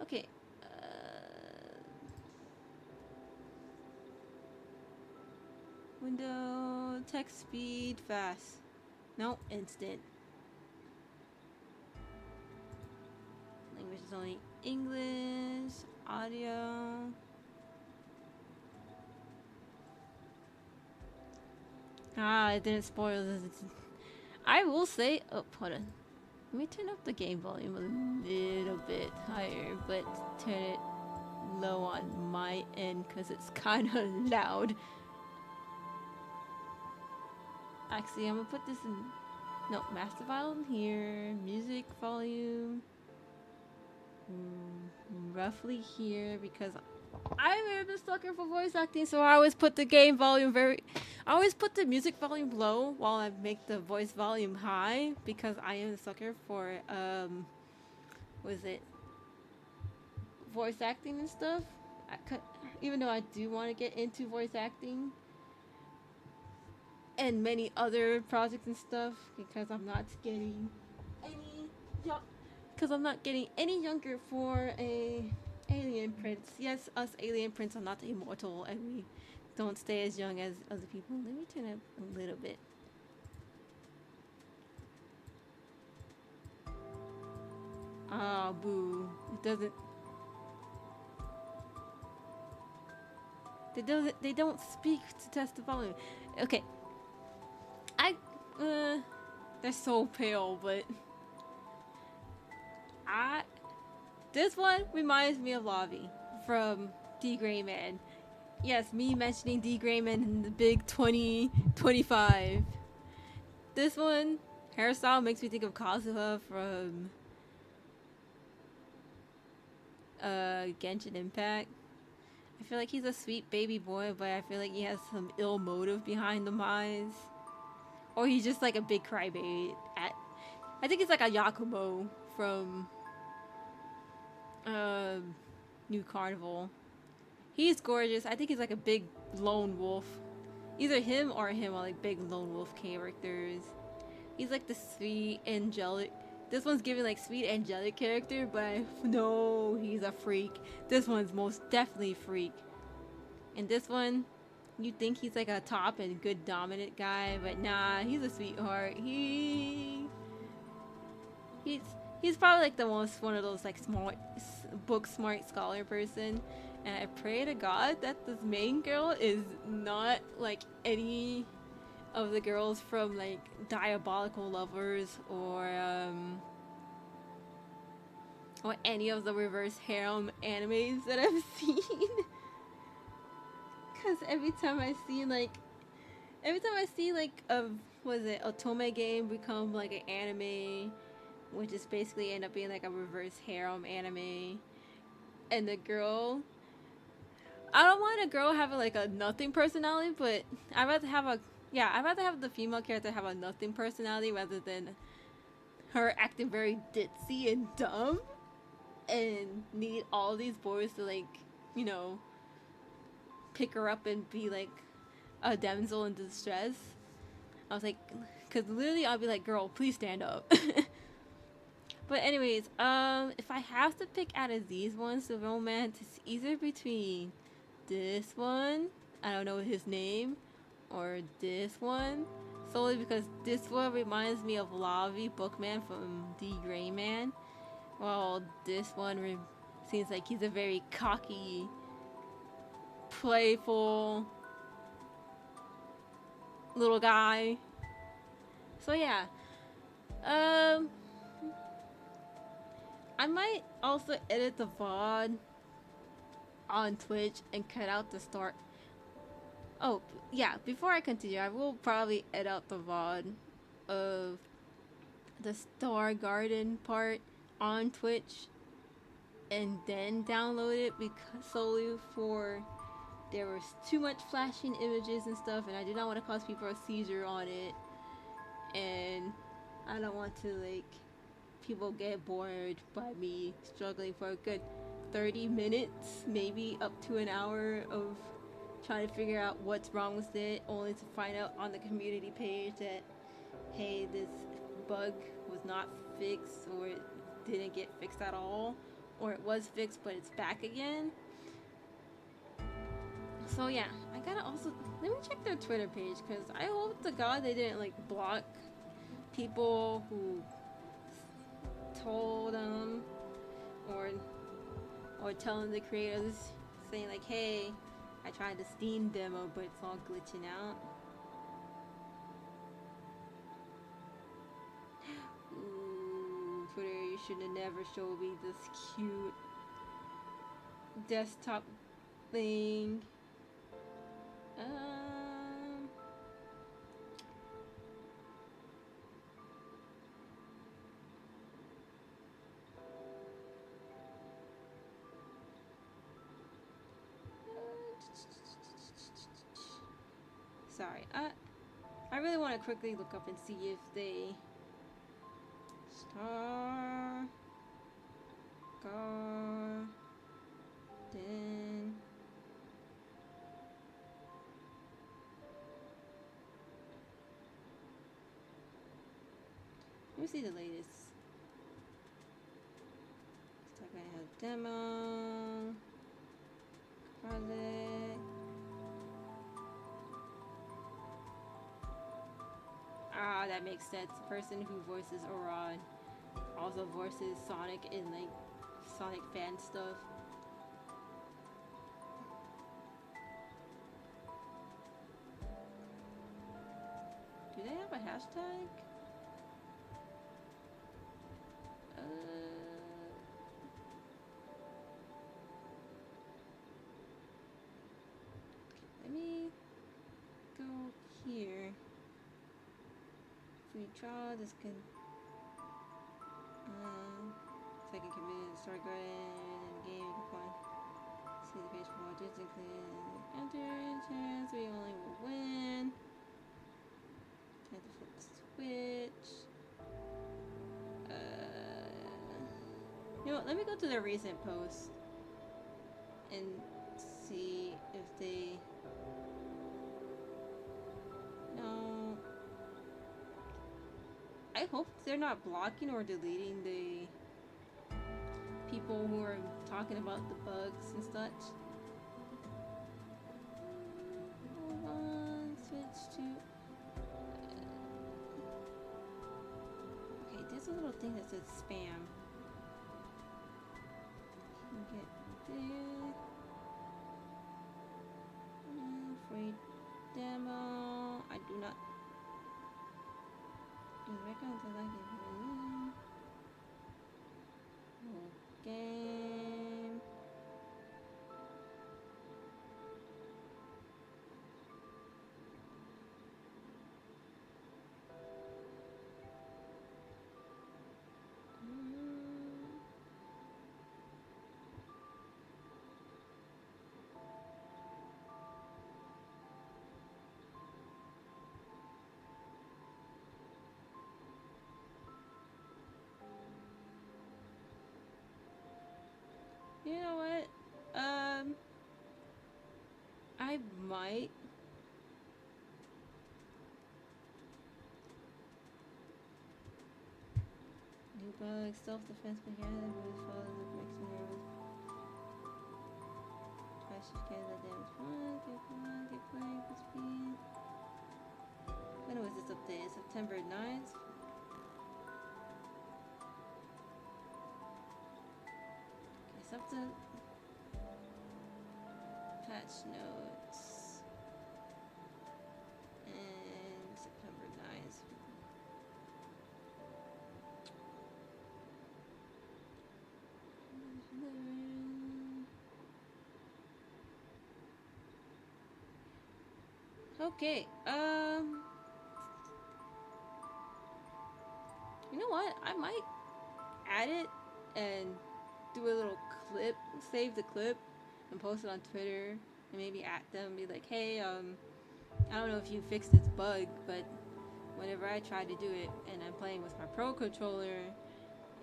Okay. Window, text speed, fast. No, instant. Language is only English, audio. Ah, it didn't spoil this. I will say, oh, hold on. Let me turn up the game volume a little bit higher, but turn it low on my end because it's kind of loud. Actually, I'm gonna put this in, no, master volume here, music volume, roughly here, because I'm a sucker for voice acting, so I always put the game volume I always put the music volume low while I make the voice volume high, because I am a sucker for, what is it, voice acting and stuff. Even though I do want to get into voice acting and many other projects and stuff, because I'm not getting any younger for a alien prince. Yes, us alien prince are not immortal, and we don't stay as young as other people. Let me turn it a little bit. Ah, boo! It doesn't. They don't speak to test the volume. Okay. They're so pale, but this one reminds me of Lavi from D. Gray Man. Yes, me mentioning D. Gray Man in the big 2025. This one, hairstyle makes me think of Kazuha from Genshin Impact. I feel like he's a sweet baby boy, but I feel like he has some ill motive behind the eyes. Or he's just like a big crybaby. I think it's like a Yakumo from New Carnival. He's gorgeous. I think he's like a big lone wolf. Either him or him are like big lone wolf characters. He's like the sweet, angelic. This one's giving like sweet, angelic character, but no, he's a freak. This one's most definitely freak. And this one, you think he's like a top and good dominant guy, but nah, he's a sweetheart. He's probably like the most one of those like smart book smart scholar person. And I pray to God that this main girl is not like any of the girls from like Diabolical Lovers or any of the reverse harem animes that I've seen. Cause every time I see like was it Otome game become like an anime, which is basically end up being like a reverse harem anime, and the girl, I don't want a girl having like a nothing personality, but I'd rather have the female character have a nothing personality rather than her acting very ditzy and dumb and need all these boys to like, you know, pick her up and be like a damsel in distress. I was like, because literally I'll be like, girl, please stand up. But anyways, if I have to pick out of these ones, the romance is either between this one, I don't know his name, or this one, solely because this one reminds me of Lavi Bookman from D. Gray Man, while this one seems like he's a very cocky, playful little guy. So yeah, I might also edit the VOD on Twitch and cut out the start. Oh, yeah, before I continue, I will probably edit out the VOD of the Star Garden part on Twitch and then download it because solely for there was too much flashing images and stuff, and I did not want to cause people a seizure on it, and I don't want to like people get bored by me struggling for a good 30 minutes, maybe up to an hour of trying to figure out what's wrong with it, only to find out on the community page that, hey, this bug was not fixed or it didn't get fixed at all, or it was fixed, but it's back again. So yeah, I gotta also let me check their Twitter page because I hope to God they didn't like block people who told them or telling the creators saying like, hey, I tried the Steam demo, but it's all glitching out. Ooh, Twitter, you should have never showed me this cute desktop thing. Sorry, I really want to quickly look up and see if they Star Garden. Let me see the latest. Let's talk about demo project. Ah, that makes sense. The person who voices Oran also voices Sonic in like Sonic fan stuff. Do they have a hashtag? Let me go here. Free trial, this can second committed start garden in the game. You can find see the page for more details, including enter chance we only will win. Time to flip the switch. You know what, let me go to their recent posts and see if they no. I hope they're not blocking or deleting the people who are talking about the bugs and such. Hold on, switch to. Okay, there's a little thing that says spam. You can get this. Free demo. I do not. Do the records I like it. Game. You know what? I might. New bug, self-defense mechanism, which follows the maximum nervous. Twice you get the damage one, get playing for speed. When was this update? September 9th? Okay, something. Patch notes. And September 9th. Okay, you know what? I might add it and do a little clip, save the clip, and post it on Twitter, and maybe at them, be like, hey, I don't know if you fixed this bug, but whenever I try to do it and I'm playing with my Pro controller,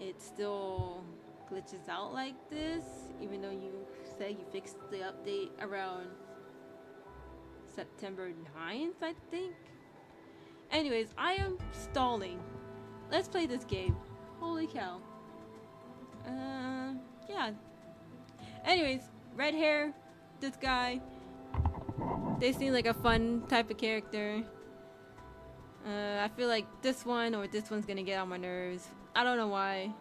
it still glitches out like this, even though you said you fixed the update around September 9th, I think. Anyways, I am stalling. Let's play this game. Holy cow. yeah. Anyways, red hair, this guy. They seem like a fun type of character. I feel like this one or this one's gonna get on my nerves. I don't know why.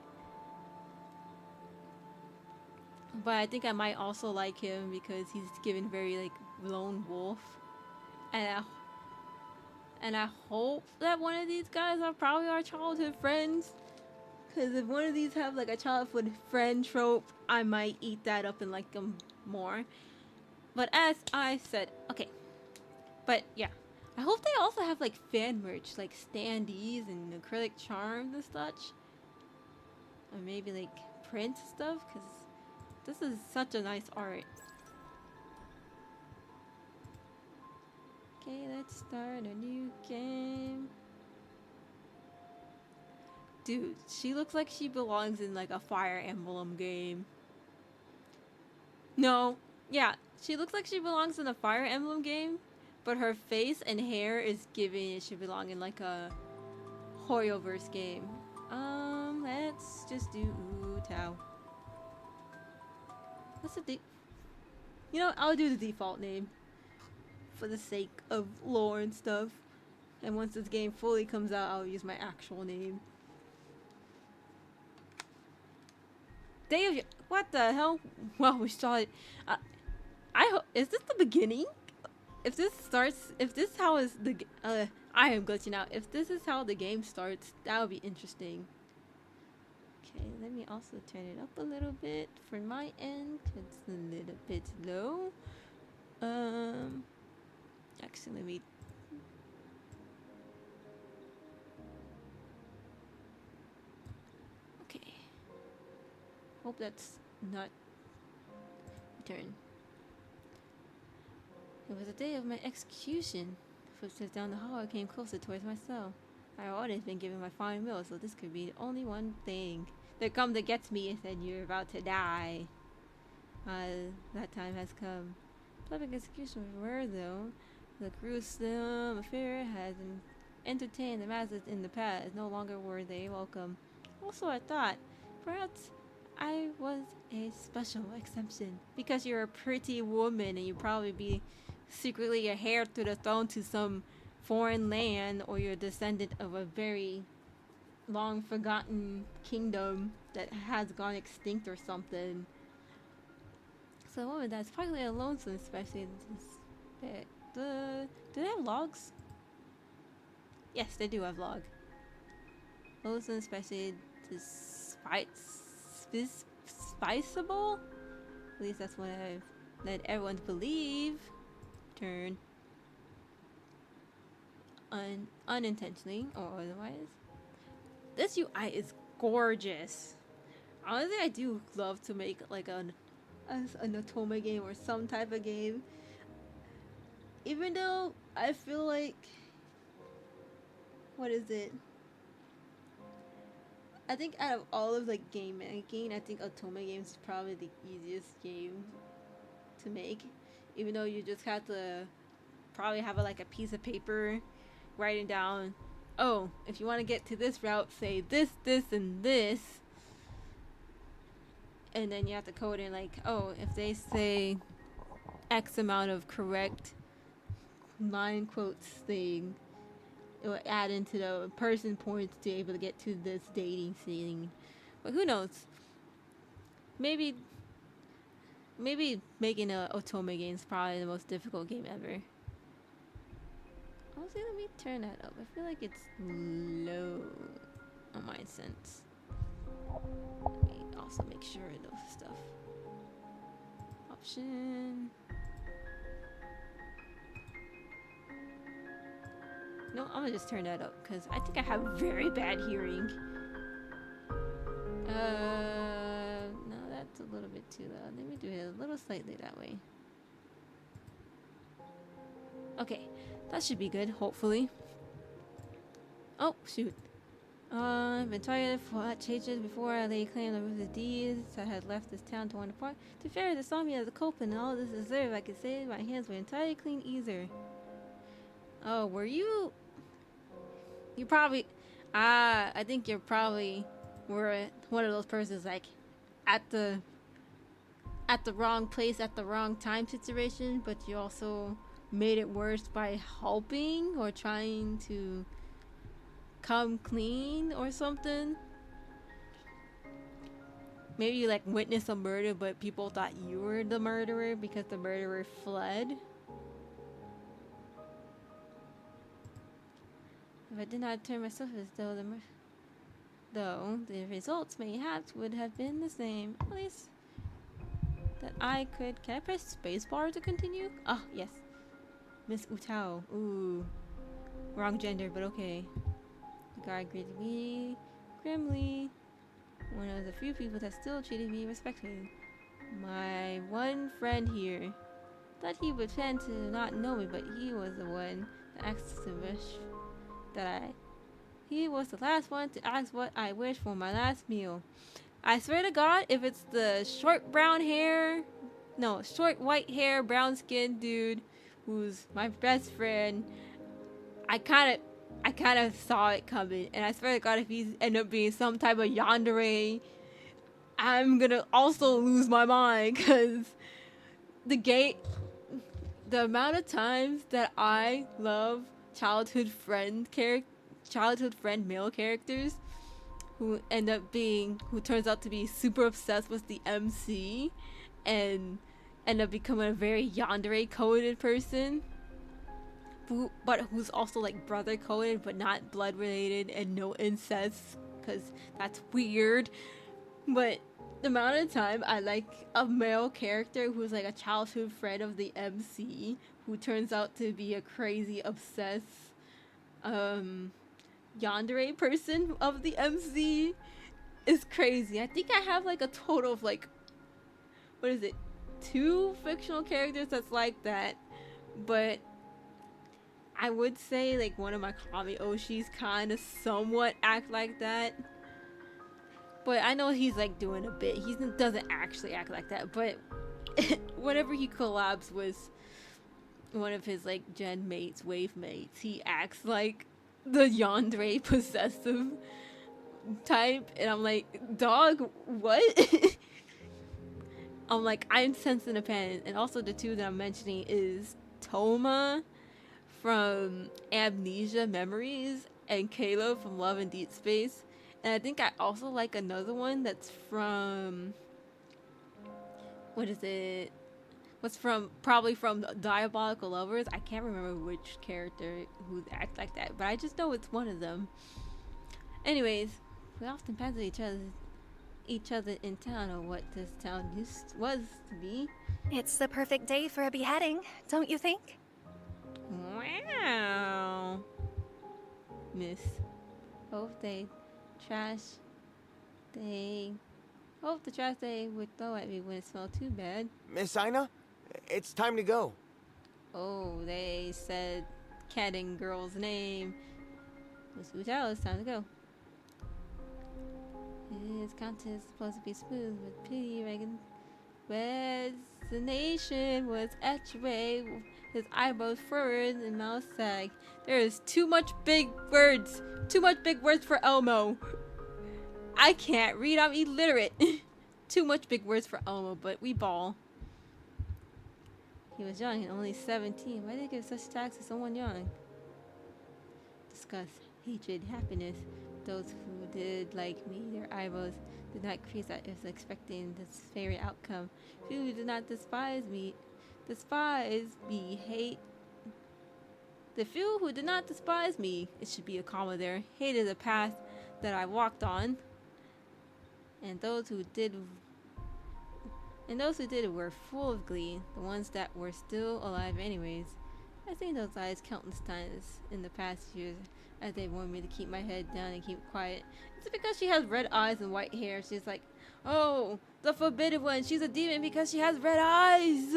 But I think I might also like him because he's given very like lone wolf. And I hope that one of these guys are probably our childhood friends. Because if one of these have like a childhood friend trope, I might eat that up and like them more. But as I said, okay. But yeah, I hope they also have like fan merch, like standees and acrylic charms and such. Or maybe like print stuff, because this is such a nice art. Okay, let's start a new game. Dude, she looks like she belongs in like a Fire Emblem game. No, yeah, she looks like she belongs in a Fire Emblem game, but her face and hair is giving it should belong in like a Hoyoverse game. Let's just do Tao. What's the You know, I'll do the default name for the sake of lore and stuff. And once this game fully comes out, I'll use my actual name. Day of what the hell? Well, we saw it. I hope is this the beginning? If this starts, if this how is the I am glitching out. If this is how the game starts, that would be interesting. Okay, let me also turn it up a little bit for my end. It's a little bit low. Actually, let me. Okay. Hope that's not turn. It was the day of my execution. Footsteps down the hall, I came closer towards my cell. I have always been given my fine meal, so this could be the only one thing. There come that gets me and said you're about to die. That time has come. Public execution were though. The gruesome affair has entertained the masses in the past. No longer were they welcome. Also, I thought, perhaps I was a special exception because you're a pretty woman and you probably be secretly a heir to the throne to some foreign land, or you're a descendant of a very long forgotten kingdom that has gone extinct or something. So a woman that's probably alone, so especially do they have logs? Yes, they do have log. Lonesome, especially spiceable. At least that's what I've led everyone to believe. Turn unintentionally or otherwise. This UI is gorgeous. Honestly, I do love to make like an Otome game or some type of game. Even though I feel like, what is it? I think out of all of like game making, I think Otome games is probably the easiest game to make. Even though you just have to probably have like a piece of paper writing down, oh, if you want to get to this route, say this, this, and this. And then you have to code in like, oh, if they say X amount of correct line quotes thing, it will add into the person points to be able to get to this dating scene. But who knows? Maybe making a Otome game is probably the most difficult game ever. Also, let me turn that up. I feel like it's low on my sense. Let me also make sure of those stuff. Option. No, I'm gonna just turn that up because I think I have very bad hearing. No, that's a little bit too loud. Let me do it a little slightly that way. Okay, that should be good, hopefully. Oh, shoot. I've been targeted for changes before I lay claim to the deeds. I had left this town to wander apart. To be fair, they saw me as a culprit and all this deserve. I could say my hands were entirely clean either. Oh, were you? You probably... I think you're probably were one of those persons like at the at the wrong place at the wrong time situation, but you also made it worse by helping or trying to come clean or something. Maybe you like witnessed a murder, but people thought you were the murderer because the murderer fled. If I did not turn myself as though the results mayhaps would have been the same. At least that I could. Can I press spacebar to continue? Oh yes, Miss Utao. Ooh, wrong gender, but okay. The guy greeted me grimly. One of the few people that still treated me respectfully. My one friend here. Thought he would tend to not know me, but he was the one that asked to wish he was the last one to ask what I wished for my last meal. I swear to God, if it's the short white hair, brown skinned dude who's my best friend, I kind of saw it coming, and I swear to God, if he's end up being some type of yandere, I'm gonna also lose my mind, because the amount of times that I love childhood friend male characters who turns out to be super obsessed with the MC and end up becoming a very yandere coded person, but who's also like brother coded but not blood related and no incest, because that's weird. But the amount of time I like a male character who's like a childhood friend of the MC who turns out to be a crazy obsessed yandere person of the MC is crazy. I think I have like a total of like, what is it, 2 fictional characters that's like that, but I would say like one of my Kami Oshis kind of somewhat act like that. But I know he's like doing a bit. He doesn't actually act like that. But whenever he collabs with one of his like gen mates, wave mates, he acts like the yandere possessive type. And I'm like, dog, what? I'm like, I'm sensing a pattern. And also the 2 that I'm mentioning is Toma from Amnesia Memories and Kayla from Love and Deep Space. And I think I also like another one that's from, what is it? Probably from Diabolical Lovers. I can't remember which character who acts like that, but I just know it's one of them. Anyways, we often pass each other in town, or what this town was to be. It's the perfect day for a beheading, don't you think? Wow. Miss. Hope the trash they would throw at me wouldn't smell too bad. Miss Ina, it's time to go. Oh, they said cat and girl's name. Miss Utao, it's time to go. His content is supposed to be smooth, but pity resignation was etched away. His eyebrows furrowed and mouth sagged. There is too much big words. Too much big words for Elmo. I can't read, I'm illiterate. Too much big words for Elmo, but we ball. He was young and only 17. Why did they give such tax to someone young? Disgust, hatred, happiness. Those who did like me, their eyebrows did not crease. I was expecting this very outcome. Few who did not despise me, hate. The few who did not despise me, it should be a comma there, hated the path that I walked on. And those who did were full of glee, the ones that were still alive anyways. I've seen those eyes countless times in the past years as they warned me to keep my head down and keep quiet. It's because she has red eyes and white hair. She's like, oh, the forbidden one. She's a demon because she has red eyes.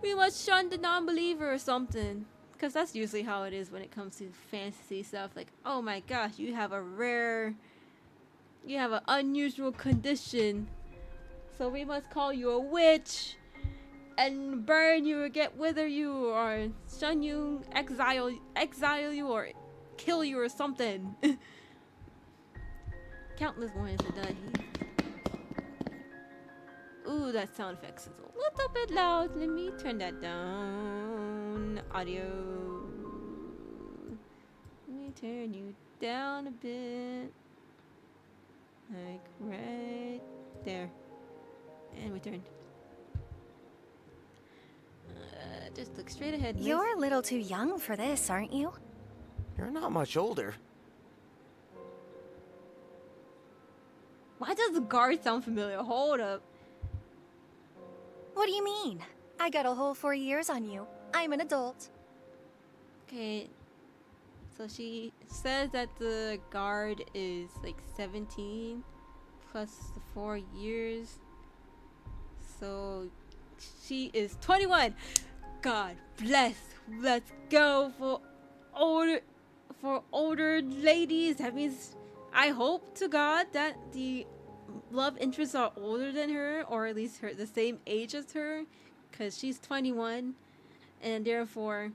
We must shun the non-believer or something. Because that's usually how it is when it comes to fantasy stuff. Like, oh my gosh, you have an unusual condition. So we must call you a witch and burn you or wither you or shun you, exile you or kill you or something. Countless warnings are done here. Ooh, Ooh, that sound effects is a little bit loud. Let me turn that down. Audio. Let me turn you down a bit. Like right there. And we turn. Just look straight ahead, miss. You're a little too young for this, aren't you? You're not much older. Why does the guard sound familiar? Hold up. What do you mean? I got a whole 4 years on you. I'm an adult. Okay. So she says that the guard is like 17 plus the 4 years. So she is 21. God bless. Let's go for older ladies. That means I hope to God that the love interests are older than her, or at least the same age as her, because she's 21, and therefore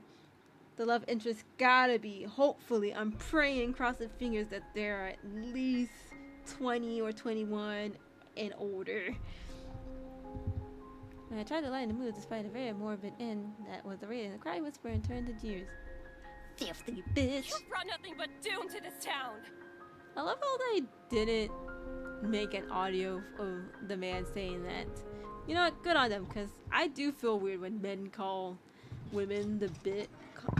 the love interest gotta be, hopefully, I'm praying, crossing fingers, that they're at least 20 or 21 and older. When I tried to lighten the mood despite a very morbid end, that was the rate, and the cry whisper and turned to tears. Filthy bitch. You brought nothing but doom to this town. I love how they didn't make an audio of the man saying that. You know what? Good on them, because I do feel weird when men call women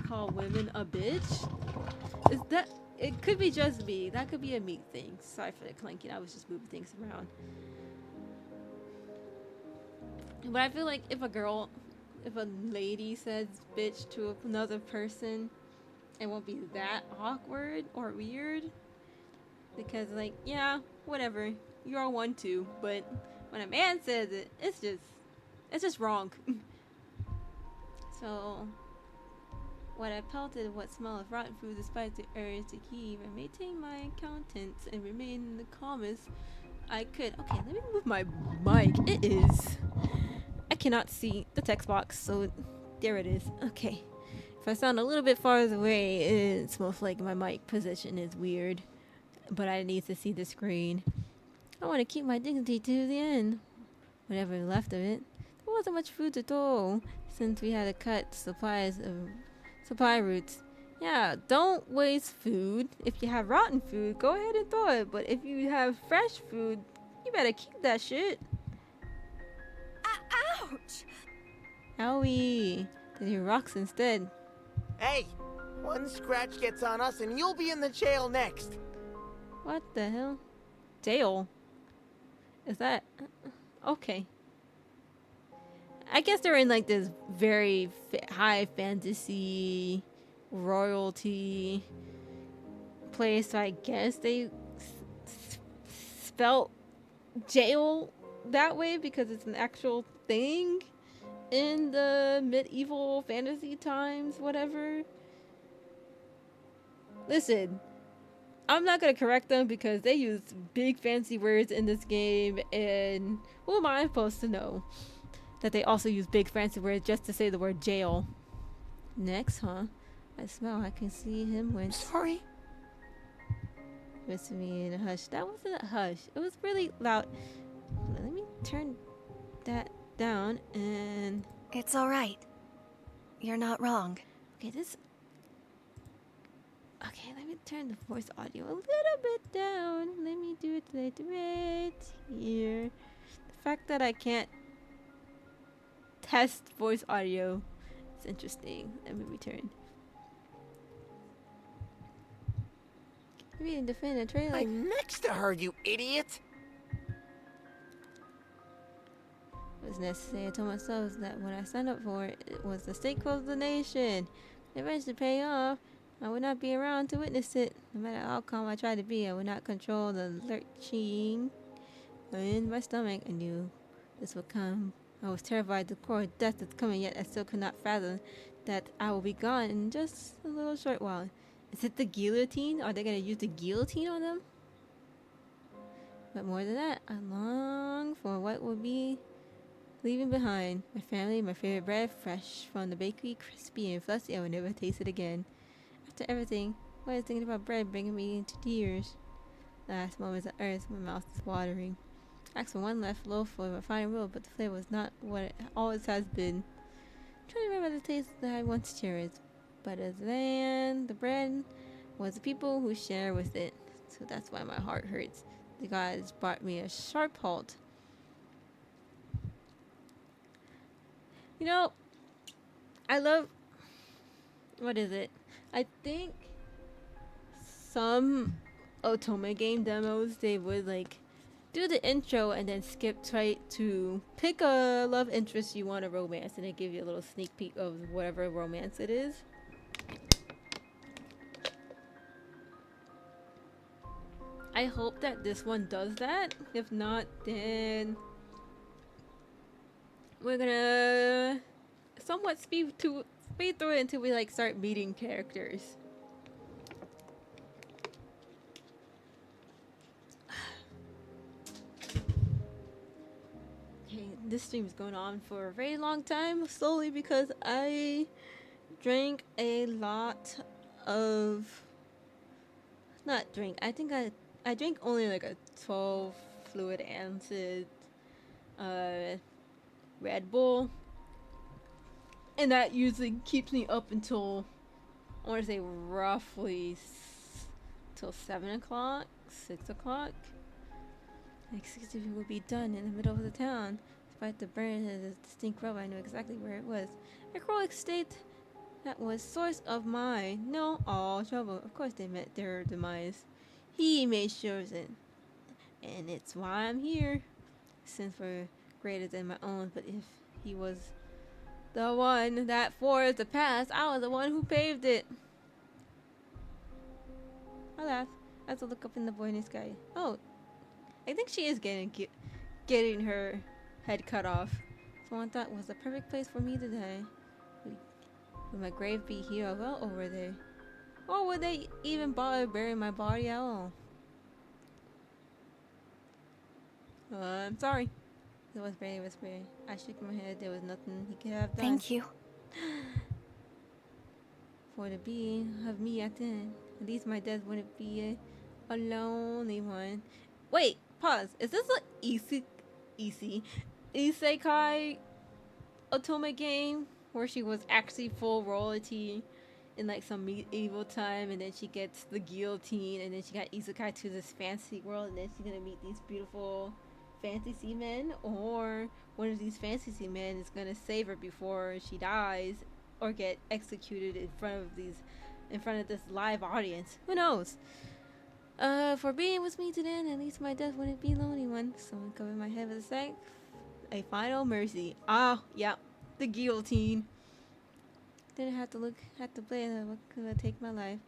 call women a bitch. Is that? It could be just me. That could be a me thing. Sorry for the clanking. I was just moving things around. But I feel like if a lady says bitch to another person, it won't be that awkward or weird. Because, like, yeah, whatever. You're one too. But when a man says it, it's just wrong. So, what I pelted what smell of rotten food despite the urge to keep and maintain my countenance and remain in the calmest I could. Okay, let me move my mic. It is. I cannot see the text box, so there it is. Okay. If I sound a little bit farther away, it's most like my mic position is weird. But I need to see the screen. I want to keep my dignity to the end. Whatever left of it. There wasn't much food to throw since we had to cut supply routes. Yeah, don't waste food. If you have rotten food, go ahead and throw it. But if you have fresh food, you better keep that shit. Ouch! Owie. Then he rocks instead. Hey, one scratch gets on us and you'll be in the jail next. What the hell? Jail? Is that... Okay. I guess they're in like this very high fantasy royalty place, so I guess they spelt jail that way because it's an actual thing in the medieval fantasy times, whatever. Listen, I'm not gonna correct them because they use big fancy words in this game, and who am I supposed to know that they also use big fancy words just to say the word jail? Next, huh? I smell. I can see him wince. Sorry. Whisper me in a hush. That wasn't a hush. It was really loud. Let me turn that down and... It's alright. You're not wrong. Okay, this... Okay, let me turn the voice audio a little bit down. Let me do it right here. The fact that I can't test voice audio is interesting. Let me return. Reading defend a trailer. I'm next to her, you idiot. It was necessary. I told myself that when I signed up for it, it was the stake of the nation. Eventually pay off. I would not be around to witness it. No matter how calm I tried to be, I would not control the lurching in my stomach. I knew this would come. I was terrified the core of death that's coming, yet I still could not fathom that I will be gone in just a little short while. Is it the guillotine? Are they going to use the guillotine on them? But more than that, I long for what will be leaving behind. My family, my favorite bread, fresh from the bakery, crispy and fluffy. I will never taste it again. After everything, why is thinking about bread bringing me into tears? Last moments on earth, my mouth is watering. Axel 1 left low for a fine roll, but the flavor was not what it always has been. I'm trying to remember the taste that I once cherished. But as than the bread was the people who share with it. So that's why my heart hurts. The gods brought me a sharp halt. You know, I love... What is it? I think some Otome game demos, they would like do the intro and then skip right to pick a love interest you want to romance, and they give you a little sneak peek of whatever romance it is. I hope that this one does that. If not, then we're gonna somewhat speed through it until we like start meeting characters. Okay, this stream is going on for a very long time, solely because I drank a lot of... Not drink. I think I drank only like a 12 fluid acid Red Bull, and that usually keeps me up until, I want to say roughly till 7 o'clock, 6 o'clock. Like 60 people will be done in the middle of the town. Despite the burn and the distinct rub, I knew exactly where it was. A cruel state that was source of my all trouble. Of course they met their demise. He made sure of it, and it's why I'm here. Since we're greater than my own, but if he was the one that forged the past, I was the one who paved it. I laugh as I look up in the void sky. Oh, I think she is getting her head cut off. So I thought was the perfect place for me to die. Would my grave be here well over there? Or would they even bother burying my body at all? I'm sorry. It was very whispering. I shook my head. There was nothing he could have done. Thank you. For the being of me at the end. At least my death wouldn't be a lonely one. Wait, pause. Is this a isekai otome game where she was actually full royalty in like some medieval time, and then she gets the guillotine, and then she got isekai to this fantasy world, and then she's gonna meet these beautiful fantasy men, or one of these fantasy men is gonna save her before she dies or get executed in front of this live audience? Who knows? For being with me today, at least my death wouldn't be a lonely one. Someone covered my head with a sack. A final mercy. Yeah, the guillotine. Didn't have to look at the blade. What could I take my life?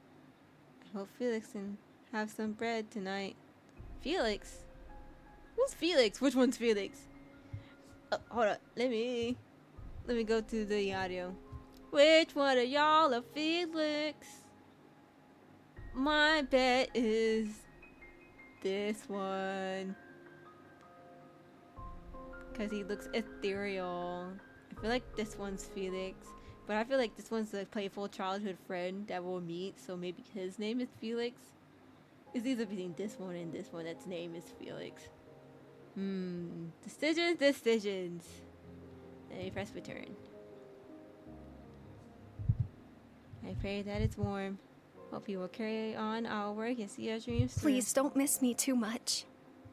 I hope Felix can have some bread tonight. Felix? Who's Felix? Which one's Felix? Hold up. Let me go to the audio. Which one of y'all are Felix? My bet is this one. Because he looks ethereal. I feel like this one's Felix. But I feel like this one's a playful childhood friend that we'll meet. So maybe his name is Felix. It's either between this one and this one that's name is Felix. Decisions. Let me press return. I pray that it's warm. Hope you will carry on our work and see our dreams through. Please don't miss me too much.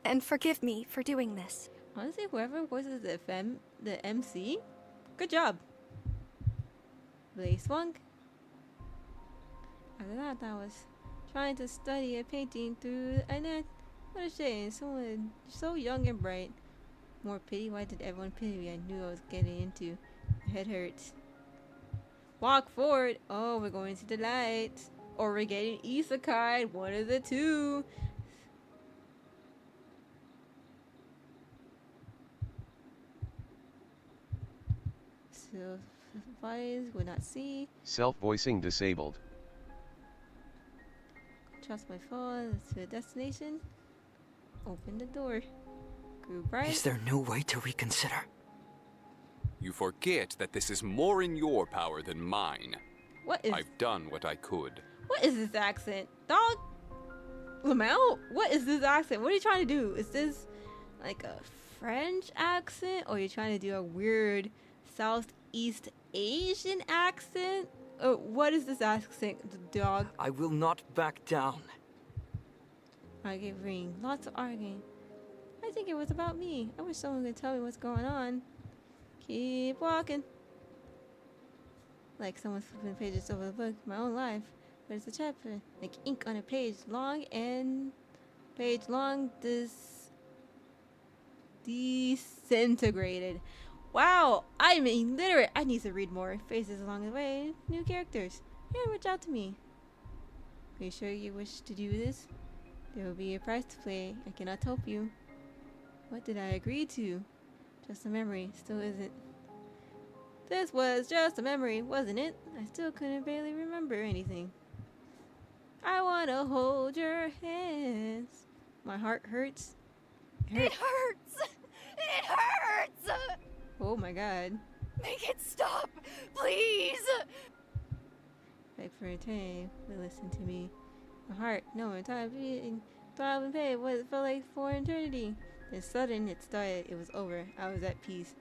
And forgive me for doing this. Honestly, whoever voices the MC, good job. Blaze swung. After that, I was trying to study a painting through a net. What a shame, someone so young and bright. More pity, why did everyone pity me? I knew I was getting into. My head hurts. Walk forward. Oh, we're going to the light. Or we're getting isekai. One of the two. So, bodies would not see. Self-voicing disabled. Trust my phone to the destination. Open the door. Grew bright. Is there no way to reconsider? You forget that this is more in your power than mine. What is... I've done what I could. What is this accent? Dog? Lamau? What is this accent? What are you trying to do? Is this like a French accent, or you're trying to do a weird Southeast Asian accent? What is this accent, dog? I will not back down. Arguing, lots of arguing. I think it was about me. I wish someone could tell me what's going on. Keep walking. Like someone's flipping pages over the book, my own life. But it's a chapter, like ink on a page long, disintegrated. Wow, I'm illiterate. I need to read more. Faces along the way, new characters. Yeah, reach out to me. Are you sure you wish to do this? There will be a price to pay. I cannot help you. What did I agree to? Just a memory. Still isn't. This was just a memory, wasn't it? I still couldn't barely remember anything. I wanna hold your hands. My heart hurts. It hurts! It hurts! Oh my god. Make it stop, please! Beg for a time, but listen to me. My heart, no, I'm tired of being throbbed and pain. What it felt like for eternity. Then sudden, it started. It was over. I was at peace.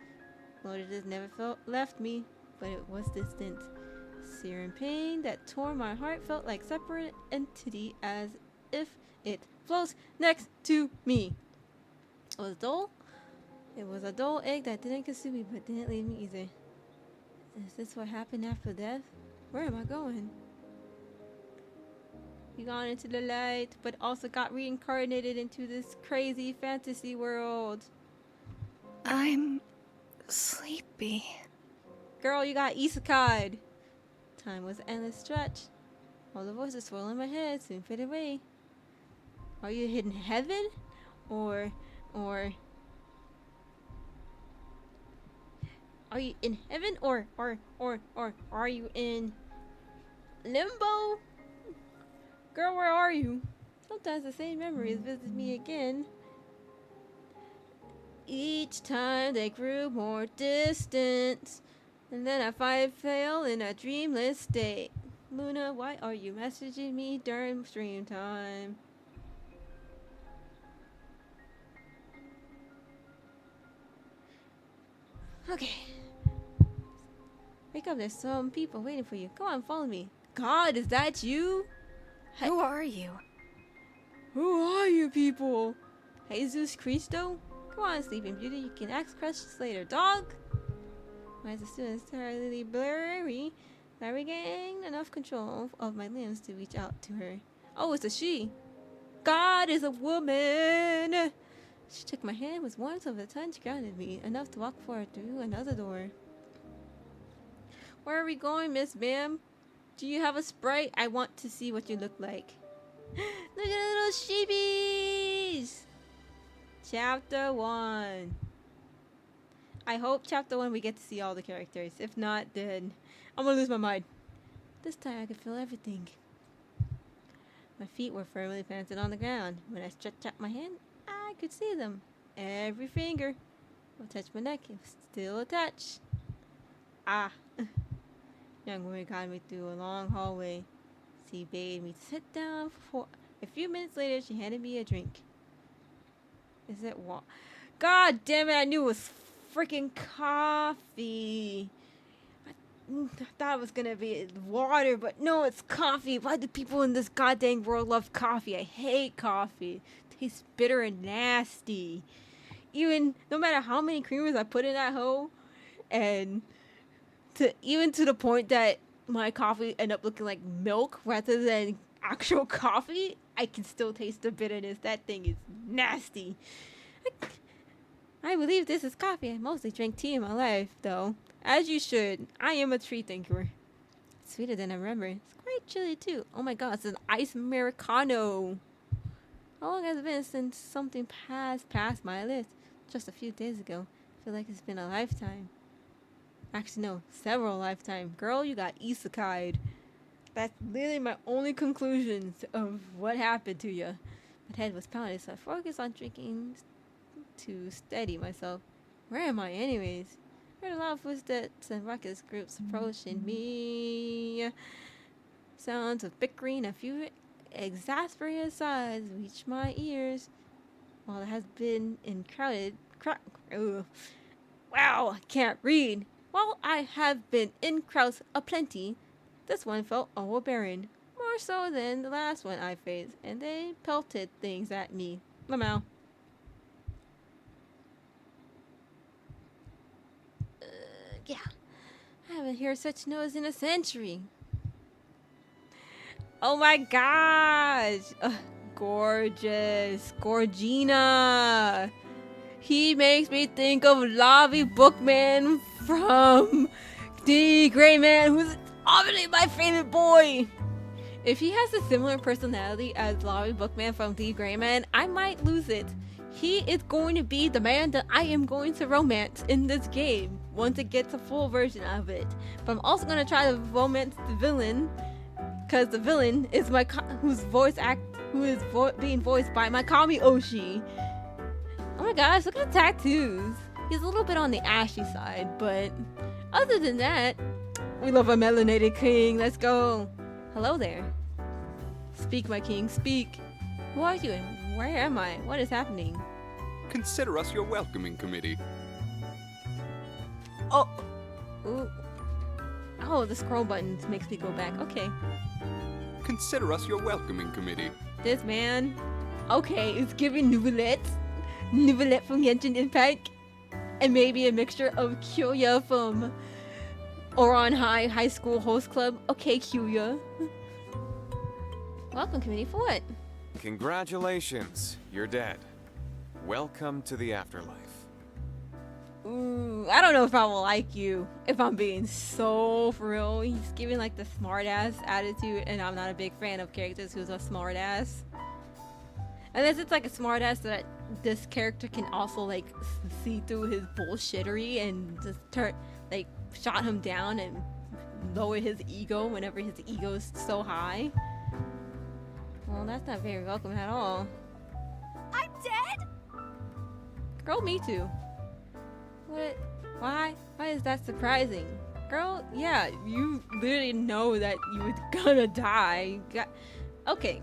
Loneliness never left me, but it was distant. Searing pain that tore my heart felt like separate entity, as if it floats next to me. It was dull. It was a dull ache that didn't consume me, but didn't leave me either. Is this what happened after death? Where am I going? You gone into the light, but also got reincarnated into this crazy fantasy world. I'm sleepy. Girl, you got isekai. Time was an endless stretch. All the voices swirling in my head soon fade away. Are you in heaven? Or are you in heaven or are you in limbo? Girl, where are you? Sometimes the same memories visit me again. Each time they grew more distant. And then I fell in a dreamless state. Luna, why are you messaging me during stream time? Okay. Wake up, there's some people waiting for you. Come on, follow me. God, is that you? Who are you? Who are you people? Jesus Cristo? Come on, Sleeping Beauty, you can ask questions later, dog. Why is the student entirely blurry? I regained enough control of my limbs to reach out to her. Oh, it's a she. God is a woman. She took my hand with warmth of the touch, grounded me enough to walk forward through another door. Where are we going, Miss Ma'am? Do you have a sprite? I want to see what you look like. Look at the little sheepies! Chapter 1. I hope chapter 1 we get to see all the characters. If not, then I'm gonna lose my mind. This time I could feel everything. My feet were firmly planted on the ground. When I stretched out my hand, I could see them. Every finger. I touched my neck. It was still attached. Ah. Young woman guided me through a long hallway. She bade me to sit down for a few minutes later. She handed me a drink. Is it what? God damn it! I knew it was freaking coffee. I thought it was gonna be water, but no, it's coffee. Why do people in this goddamn world love coffee? I hate coffee. It tastes bitter and nasty. Even no matter how many creamers I put in that hole, and even to the point that my coffee end up looking like milk rather than actual coffee, I can still taste the bitterness. That thing is nasty. I believe this is coffee. I mostly drink tea in my life, though. As you should. I am a tree thinker. It's sweeter than I remember. It's quite chilly, too. Oh my god, it's an ice Americano. How long has it been since something passed my lips? Just a few days ago. I feel like it's been a lifetime. Actually, no. Several lifetimes. Girl, you got isekai'd. That's literally my only conclusions of what happened to you. My head was pounding, so I focused on drinking to steady myself. Where am I anyways? I heard a lot of footsteps and ruckus groups approaching me. Sounds of bickering, a few exasperated sighs reached my ears. While it has been in crowded... Wow, I can't read. While I have been in crowds aplenty, this one felt overbearing. More so than the last one I faced, and they pelted things at me. Lamau. Yeah. I haven't heard such noise in a century. Oh my gosh. Gorgeous. Gorgina. He makes me think of Lavi Bookman from the Gray Man, who's obviously my favorite boy. If he has a similar personality as Lavi Bookman from the Gray Man, I might lose it. He is going to be the man that I am going to romance in this game once it gets a full version of it. But I'm also going to try to romance the villain, because the villain is my being voiced by my Kami Oshi. Oh my gosh, look at the tattoos. He's a little bit on the ashy side, but other than that, we love a melanated king. Let's go. Hello there. Speak, my king, speak. Who are you and where am I? What is happening? Consider us your welcoming committee. Oh. Ooh. Oh, the scroll button makes me go back. Okay. Consider us your welcoming committee. This man. Okay, it's giving Nouvellette. Nouvellette from Genshin Impact. And maybe a mixture of Kyoya from Oron High School Host Club. Okay, Kyoya. Welcome, committee, for what? Congratulations, you're dead. Welcome to the afterlife. Ooh, I don't know if I will like you, if I'm being so for real. He's giving like the smart-ass attitude, and I'm not a big fan of characters who's a smart-ass. Unless it's like a smart-ass that this character can also like see through his bullshittery and just shot him down and lower his ego whenever his ego is so high. Well, that's not very welcome at all. I'm dead? Girl, me too. What? Why? Why is that surprising? Girl, yeah, you literally know that you were gonna die. Okay.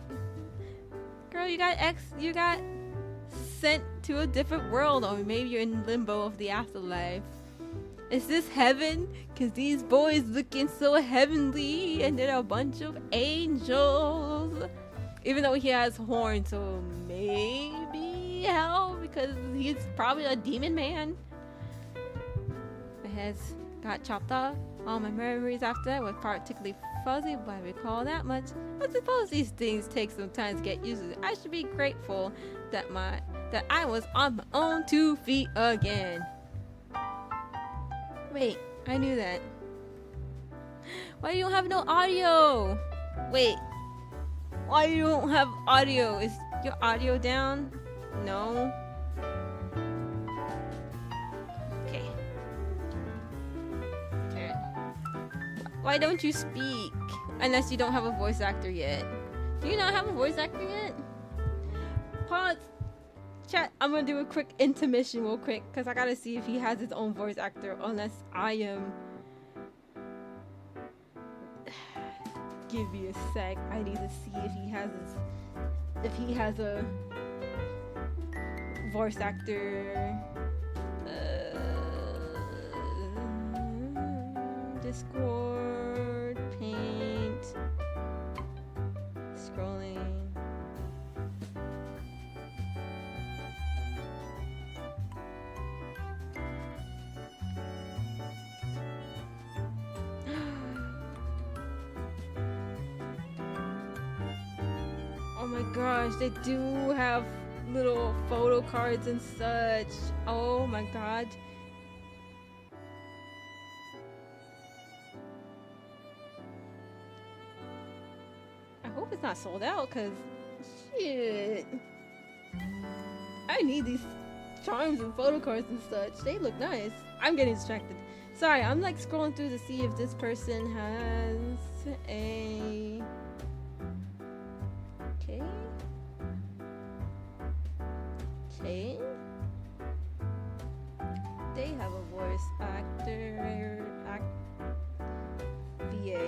Girl, you got sent to a different world, or maybe you're in limbo of the afterlife. Is this heaven? Cause these boys looking so heavenly, and they're a bunch of angels. Even though he has horns, so maybe hell, because he's probably a demon man. My head's got chopped off. All my memories after that were particularly fuzzy, but I recall that much. I suppose these things take some time to get used to. I should be grateful that I was on my own 2 feet again. Wait, I knew that. Why you don't have no audio? Wait. Why you don't have audio? Is your audio down? No. Okay. Why don't you speak? Unless you don't have a voice actor yet. Do you not have a voice actor yet? Pause. Chat, I'm gonna do a quick intermission real quick because I gotta see if he has his own voice actor, unless I am. Give me a sec. I need to see if he has a voice actor. Discord, paint, scrolling. Oh my gosh, they do have little photo cards and such. Oh my god. I hope it's not sold out, cause shit. I need these charms and photo cards and such. They look nice. I'm getting distracted. Sorry, I'm like scrolling through to see if this person has a... Okay. Okay. They have a voice actor, VA.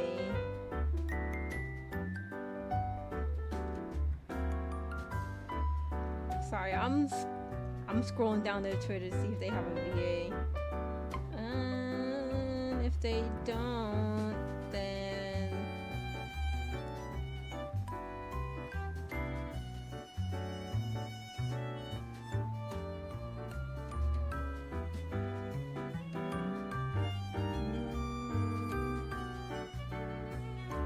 Sorry, I'm scrolling down their Twitter to see if they have a VA. And if they don't, then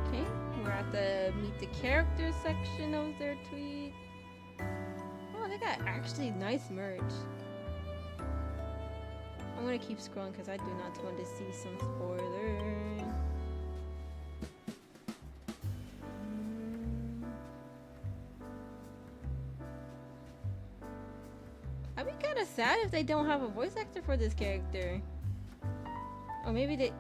okay, we're at the meet the characters section of their tweet. Oh, they got actually nice merch. I'm gonna keep scrolling because I do not want to see some spoilers. I'd be kind of sad if they don't have a voice actor for this character. Or maybe they...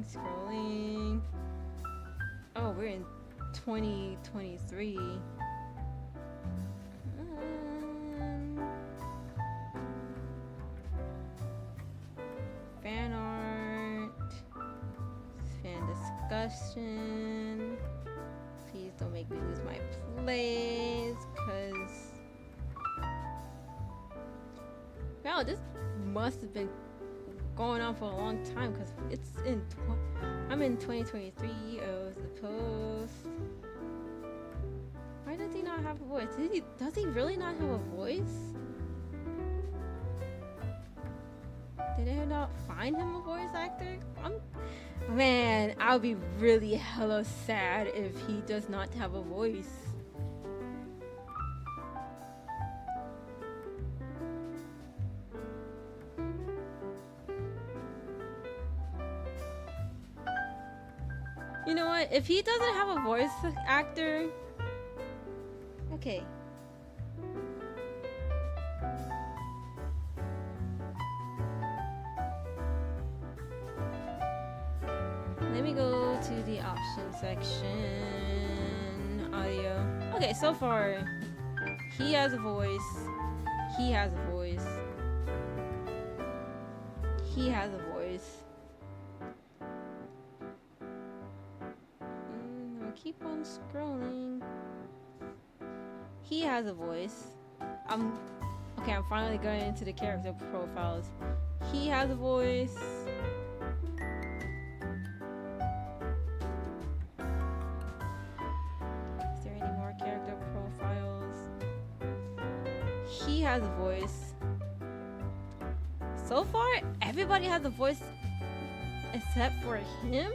Scrolling. Oh, we're in 2023. Fan art. Fan discussion. Please don't make me lose my place, cause... Wow, this must have been going on for a long time, because it's in... I'm in 2023 of the post. Why does he not have a voice? Does he really not have a voice? Did they not find him a voice actor? Man, I'll be really hella sad if he does not have a voice. You know what? If he doesn't have a voice actor... Okay. Let me go to the options section. Audio. Okay, so far, he has a voice. He has a voice. He has a voice. I'll keep on scrolling. He has a voice. Okay, I'm finally going into the character profiles. He has a voice. Is there any more character profiles? He has a voice. So far, everybody has a voice except for him,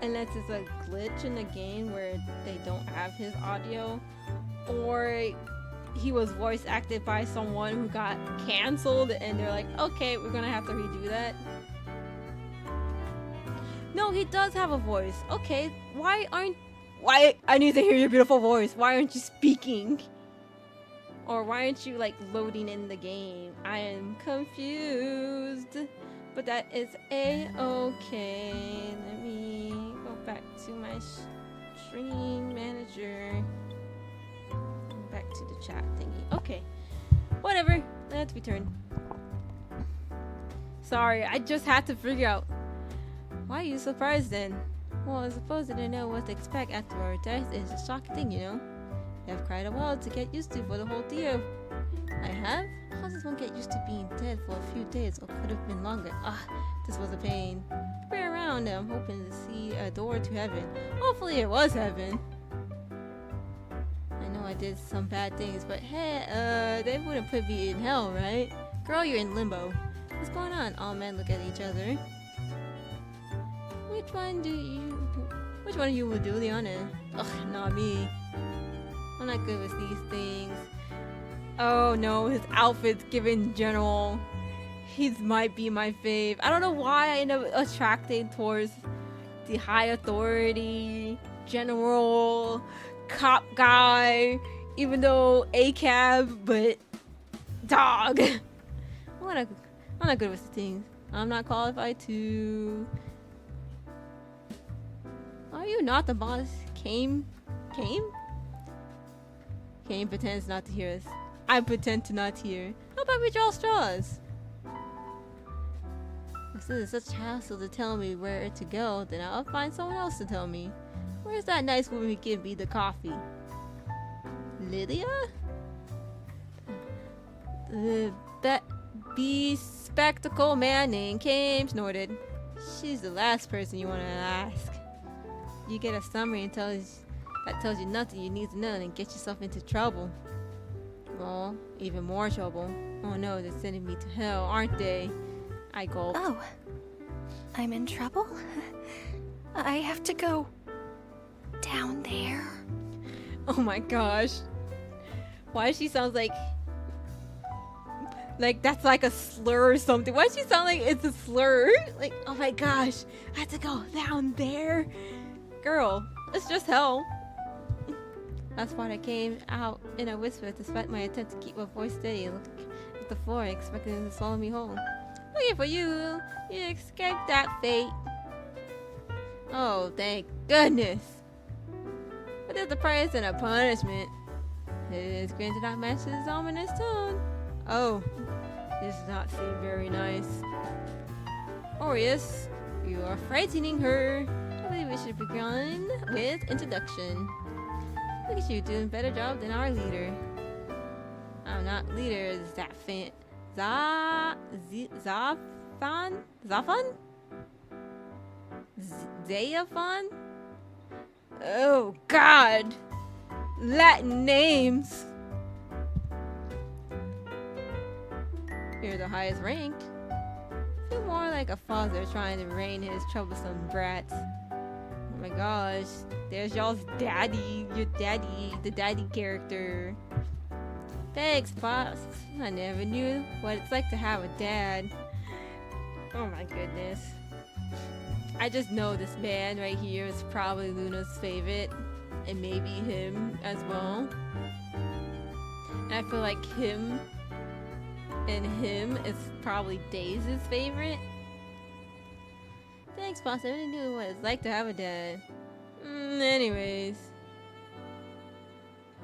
unless it's a glitch in the game where they don't have his audio, or he was voice acted by someone who got canceled and they're like, okay, we're gonna have to redo that. No, he does have a voice. Okay, why I need to hear your beautiful voice. Why aren't you speaking? Or why aren't you like loading in the game? I am confused. But that is a-okay. Let me go back to my stream manager. Back to the chat thingy. Okay. Whatever. Let's return. Sorry, I just had to figure out. Why are you surprised then? Well, I suppose I didn't know what to expect after our death. It's a shocking thing, you know? I've cried a while to get used to for the whole deal. I have? How does one get used to being dead for a few days, or could have been longer? This was a pain. Prepare around. I'm hoping to see a door to heaven. Hopefully it was heaven. I know I did some bad things, but hey, they wouldn't put me in hell, right? Girl, you're in limbo. What's going on? All men look at each other. Which one of you will do the honor? Ugh, not me. I'm not good with these things. Oh no, his outfit's given general. He might be my fave. I don't know why I end up attracting towards the high authority, general, cop guy, even though ACAB, but dog. I'm not good with the things. I'm not qualified to... Are you not the boss? Kane pretends not to hear us. I pretend to not hear. How about we draw straws? If this is such a hassle to tell me where to go, then I'll find someone else to tell me. Where's that nice woman who give me the coffee? Lydia? That bespectacled man named Came snorted. She's the last person you want to ask. You get a summary and that tells you nothing you need to know and get yourself into trouble. Well, even more trouble. Oh no, they're sending me to hell, aren't they? I gulped. Oh. I'm in trouble? I have to go down there? Oh my gosh. Why does she sound like that's like a slur or something? Why does she sound like it's a slur? Like, oh my gosh, I have to go down there. Girl, it's just hell. That's why I came out in a whisper despite my attempt to keep my voice steady and look at the floor, expecting them to swallow me whole. Looking for you. You escaped that fate. Oh, thank goodness. But there's a price and a punishment. His grin did not match his ominous tone. Oh, this does not seem very nice. Aries, you are frightening her. I believe we should begin with introduction. Look at you doing a better job than our leader. I'm not leader, Zafan? Zayafan? Oh God! Latin names! You're the highest ranked. Feel more like a father trying to rein his troublesome brats. Oh my gosh, there's y'all's daddy, your daddy, the daddy character. Thanks, Pops. I never knew what it's like to have a dad. Oh my goodness. I just know this man right here is probably Luna's favorite, and maybe him as well. And I feel like him is probably Daze's favorite. Thanks, Pops. I never knew what it's like to have a dad. Anyways.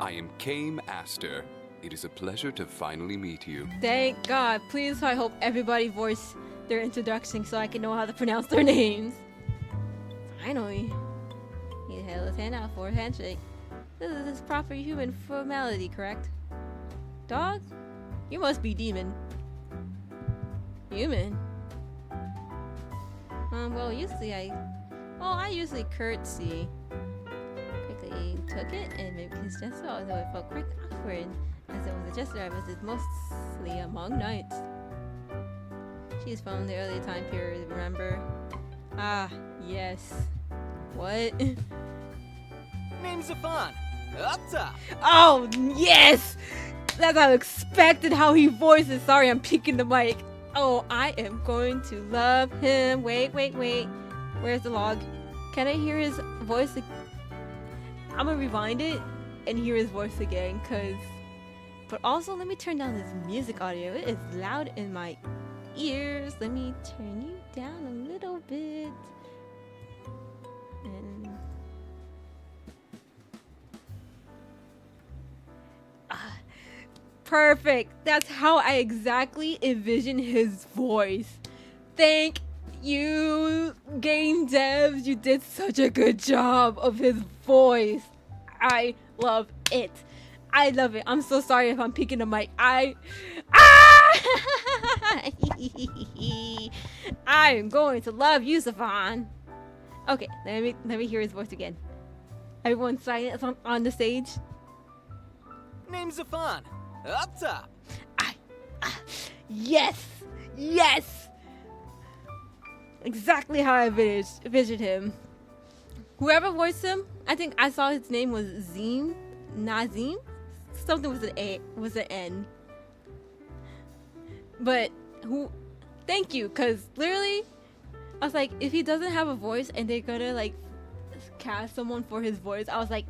I am Kame Aster. It is a pleasure to finally meet you. Thank God. Please, I hope everybody voice their introduction so I can know how to pronounce their names. Finally. He held his hand out for a handshake. This is proper human formality, correct? Dog? You must be demon. Human? Well, I usually curtsy. Quickly took it and maybe his gesture, although it felt quite awkward. As it was a gesture I visited mostly among knights. She's from the early time period, remember? Ah, yes. What? Name's Zafan. Up top. Oh, yes! That's how I expected how he voices. Sorry, I'm peeking the mic. Oh, I am going to love him. Wait. Where's the log? Can I hear his voice? I'm gonna rewind it and hear his voice again, but also let me turn down this music audio. It is loud in my ears. Let me turn you down a little bit. And perfect. That's how I exactly envision his voice. Thank you, game devs. You did such a good job of his voice. I love it. I love it. I'm so sorry if I'm peeking the mic. I'm going to love you, Zafan. Okay, let me hear his voice again. Everyone silent on the stage. Name's Zafan. Up top. Yes! Exactly how I envisioned him. Whoever voiced him, I think I saw his name was Nazim. Something was an N. But thank you, cause literally, I was like, if he doesn't have a voice and they're gonna like cast someone for his voice, I was like,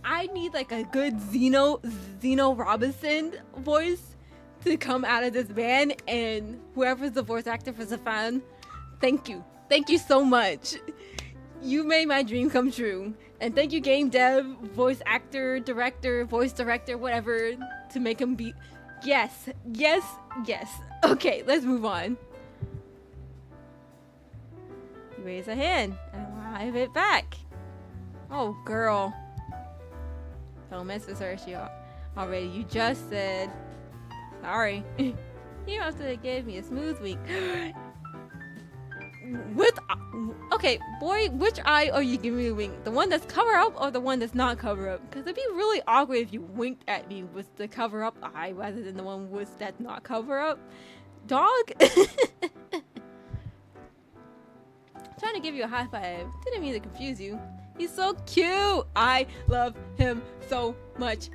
I need like a good Zeno Robinson voice to come out of this band, and whoever's the voice actor for Zafan, thank you so much. You made my dream come true. And thank you, game dev, voice actor, director, voice director, whatever, to make him be. Yes. Okay, let's move on. You raise a hand and wave it back. Oh, girl. Don't mess with her. She already. You just said. Sorry. You have to give me a smooth wink. With okay, boy, which eye are you giving me a wink? The one that's cover up or the one that's not cover up? Because it'd be really awkward if you winked at me with the cover up eye rather than the one with that's not cover up. Dog. Trying to give you a high five. Didn't mean to confuse you. He's so cute. I love him so much.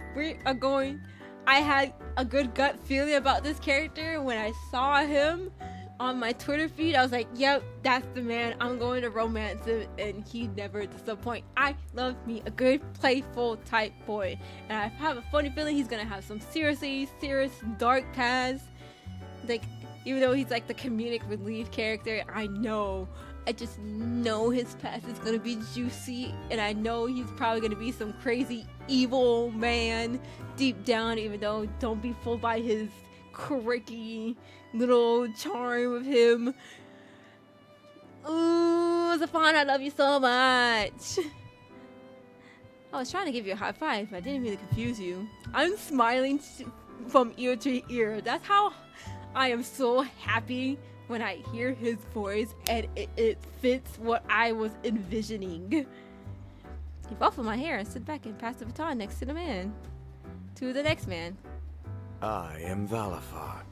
I had a good gut feeling about this character when I saw him on my Twitter feed. I was like, yep, that's the man. I'm going to romance him, and he never disappoint. I love me a good, playful type boy, and I have a funny feeling he's gonna have some serious, dark past. Like, even though he's like the comedic relief character, I just know his past is gonna be juicy, and I know he's probably gonna be some crazy evil man deep down, even though don't be fooled by his quirky little charm of him. Ooh, Zafan, I love you so much. I was trying to give you a high five, but I didn't mean to confuse you. I'm smiling from ear to ear. That's how I am so happy when I hear his voice, and it fits what I was envisioning. You ruffle my hair and sit back and pass the baton next to the man. To the next man. I am Valafar.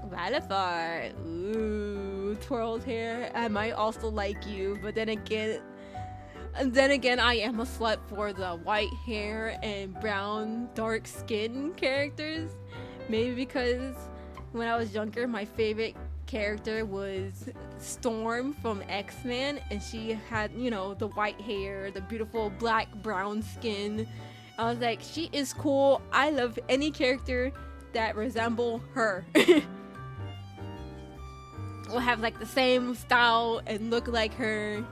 Valafar. Ooh, twirled hair. I might also like you, but then again, I am a slut for the white hair and brown dark skin characters. Maybe because when I was younger, my favorite character was Storm from X-Men, and she had, the white hair, the beautiful black brown skin. I was like, she is cool. I love any character that resemble her. Will have like the same style and look like her,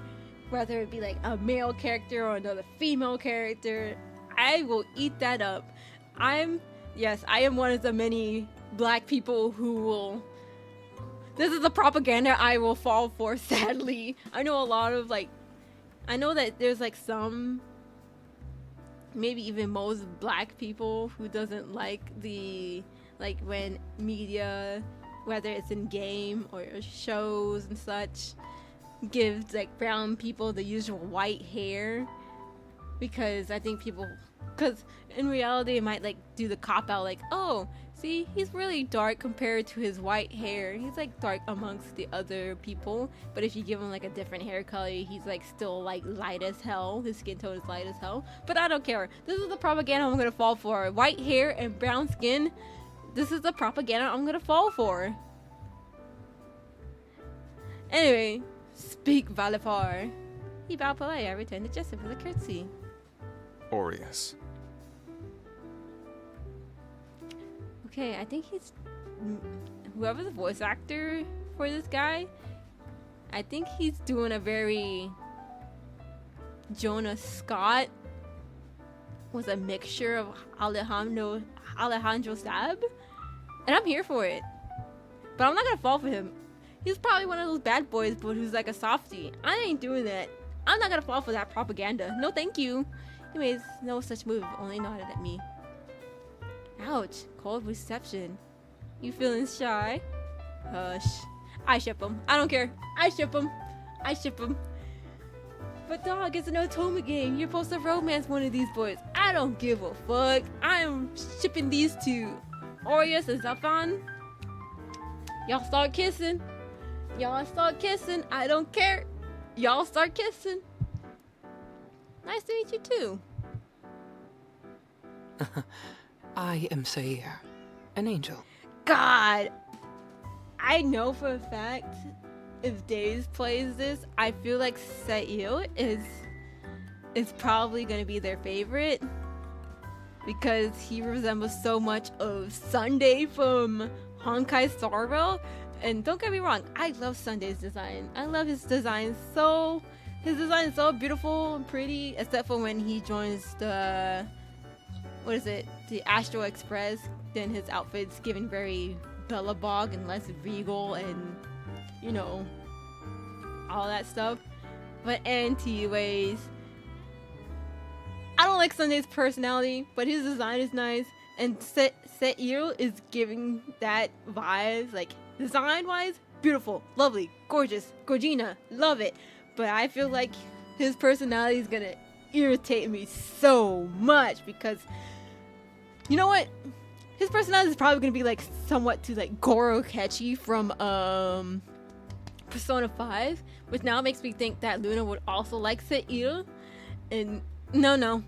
whether it be like a male character or another female character. I will eat that up. I am one of the many black people who will. This is the propaganda I will fall for, sadly. I know I know that there's like some, maybe even most black people who doesn't like when media, whether it's in game or shows and such, gives like brown people the usual white hair. Because I think because in reality it might like do the cop out, like, oh, see, he's really dark compared to his white hair. He's like dark amongst the other people. But if you give him like a different hair color, he's like still like light as hell. His skin tone is light as hell. But I don't care. This is the propaganda I'm gonna fall for. White hair and brown skin. This is the propaganda I'm gonna fall for. Anyway, speak Valafar. He bowed politely. I returned the gesture with a curtsy. Aries. Okay, I think he's whoever's the voice actor for this guy. I think he's doing a very Jonah Scott with a mixture of Alejandro Sab, and I'm here for it. But I'm not gonna fall for him. He's probably one of those bad boys, but who's like a softie. I ain't doing that. I'm not gonna fall for that propaganda. No, thank you. He made no such move, only nodded at me. Ouch, cold reception. You feeling shy? Hush. I ship him. I don't care. I ship him. But dog, it's an Otome game. You're supposed to romance one of these boys. I don't give a fuck. I am shipping these two. Aries and Zafan. Y'all start kissing. I don't care. Y'all start kissing. Nice to meet you too. I am Sayer, an angel. God, I know for a fact if Days plays this, I feel like Sayo is probably gonna be their favorite because he resembles so much of Sunday from Honkai Star Rail. And don't get me wrong, I love Sunday's design. I love his design so. His design is so beautiful and pretty, except for when he joins the Astro Express. Then his outfit's given very Bellabog and less regal and, all that stuff. But anyways, don't like Sunday's personality, but his design is nice. And Seiro is giving that vibes, like design-wise, beautiful, lovely, gorgeous, Gorgina, love it. But I feel like his personality is gonna irritate me so much because, you know what? His personality is probably gonna be like somewhat to like Goro Kechi from Persona 5, which now makes me think that Luna would also like Seiro. And no.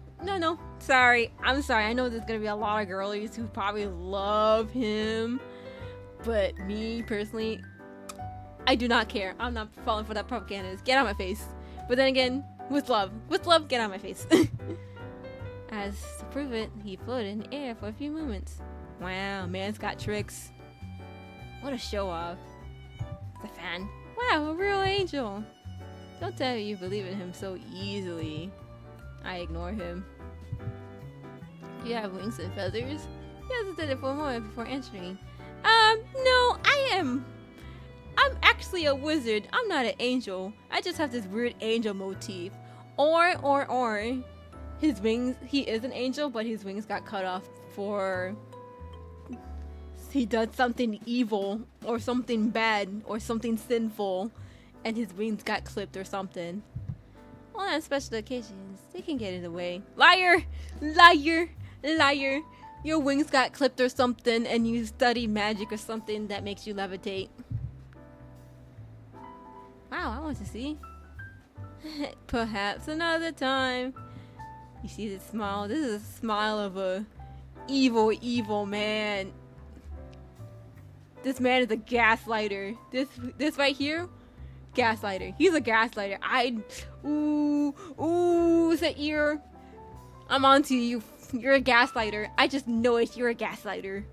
Sorry. I'm sorry. I know there's gonna be a lot of girlies who probably love him. But me personally, I do not care. I'm not falling for that propaganda. Get out of my face. But then again, with love, get out of my face. As to prove it, he floated in the air for a few moments. Wow, man's got tricks. What a show off. The fan. Wow, a real angel. Don't tell me you believe in him so easily. I ignore him. You have wings and feathers? He hesitated for a moment before answering. No, I'm actually a wizard. I'm not an angel. I just have this weird angel motif. Or his wings, he is an angel, but his wings got cut off for he did something evil or something bad or something sinful and his wings got clipped or something. Well, on special occasions, they can get in the way. Liar! Your wings got clipped or something and you study magic or something that makes you levitate. Wow, I want to see. Perhaps another time. You see this smile? This is a smile of a evil man. This man is a gaslighter. This right here, gaslighter. He's a gaslighter. Seiro, I'm onto you. You're a gaslighter. I just know it. You're a gaslighter.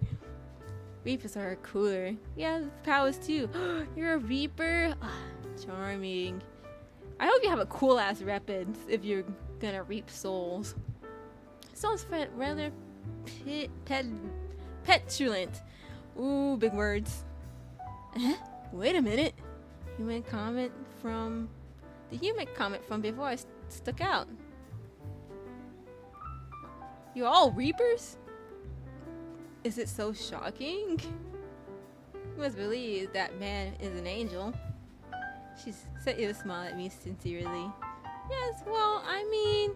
Reapers are cooler. Yeah, powers too. You're a reaper. Charming. I hope you have a cool ass weapons if you're gonna reap souls. Sounds rather petulant. Ooh, big words. Wait a minute. The human comment from before I stuck out. You're all reapers? Is it so shocking? You must believe that man is an angel. She said it a smile at me sincerely. Yes, well, I mean,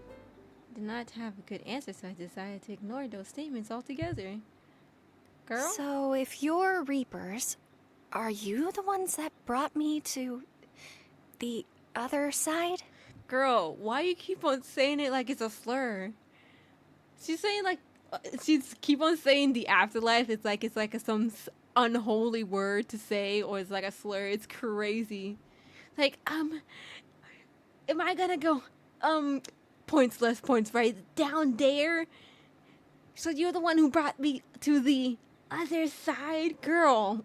did not have a good answer, so I decided to ignore those statements altogether. Girl? So, if you're reapers, are you the ones that brought me to the other side? Girl, why you keep on saying it like it's a slur? She's saying like she's keep on saying the afterlife. It's like some unholy word to say, or it's like a slur. It's crazy. Like am I gonna go points less points right down there? So you're the one who brought me to the other side, girl.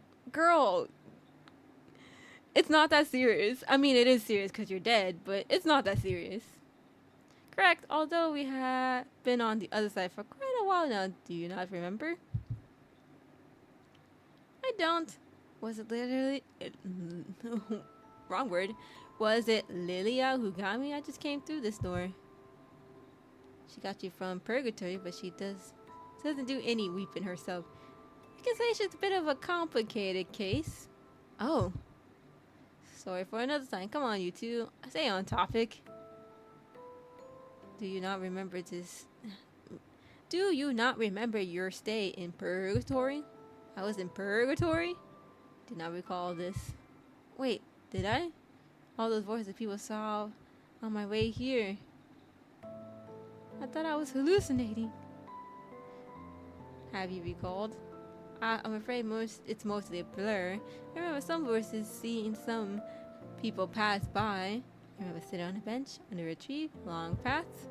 It's not that serious. I mean, it is serious because you're dead, but it's not that serious. Correct, although we have been on the other side for quite a while now. Do you not remember? I don't. Was it literally... wrong word. Was it Lilia who got me? I just came through this door. She got you from purgatory, but she doesn't do any weeping herself. I can say she's a bit of a complicated case. Oh. Sorry for another time. Come on, you two. Stay on topic. Do you not remember this? Do you not remember your stay in purgatory? I was in purgatory? Did not recall this. Wait, did I? All those voices people saw on my way here. I thought I was hallucinating. Have you recalled? I'm afraid it's mostly a blur. I remember some voices seeing some people pass by. I remember sitting on a bench under a tree, long paths.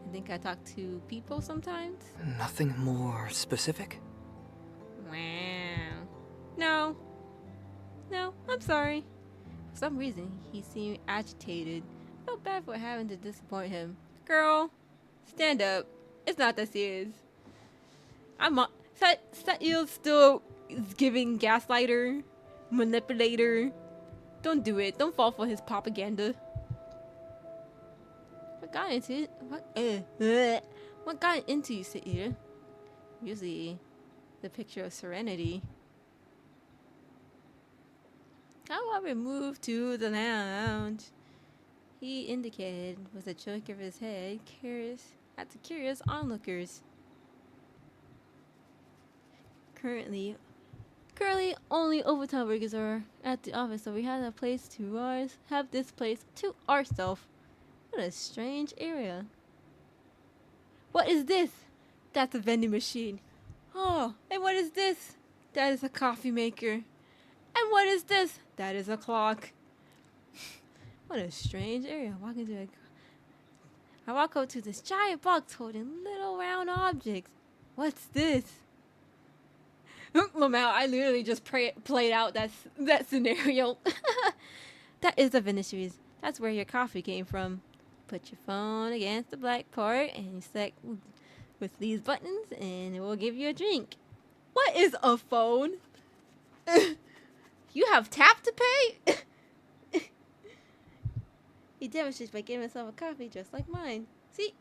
I think I talk to people sometimes. Nothing more specific? Wow. No, I'm sorry. For some reason, he seemed agitated. I felt bad for having to disappoint him. Girl, stand up. It's not that serious. Sail still is giving gaslighter, manipulator. Don't do it. Don't fall for his propaganda. What got into you, Saida? Usually, the picture of serenity. How about we move to the lounge? He indicated with a jerk of his head, curious at the curious onlookers. Currently, only overtime workers are at the office, so we have a place to ours. Have this place to ourselves. What a strange area. What is this? That's a vending machine. Oh, and what is this? That is a coffee maker. And what is this? That is a clock. What a strange area. I walk up to this giant box holding little round objects. What's this? Lamau, I literally just played out that scenario. That is the Vinicius. That's where your coffee came from. Put your phone against the black part and you select with these buttons and it will give you a drink. What is a phone? You have tap to pay? He demonstrates by giving himself a coffee just like mine. See?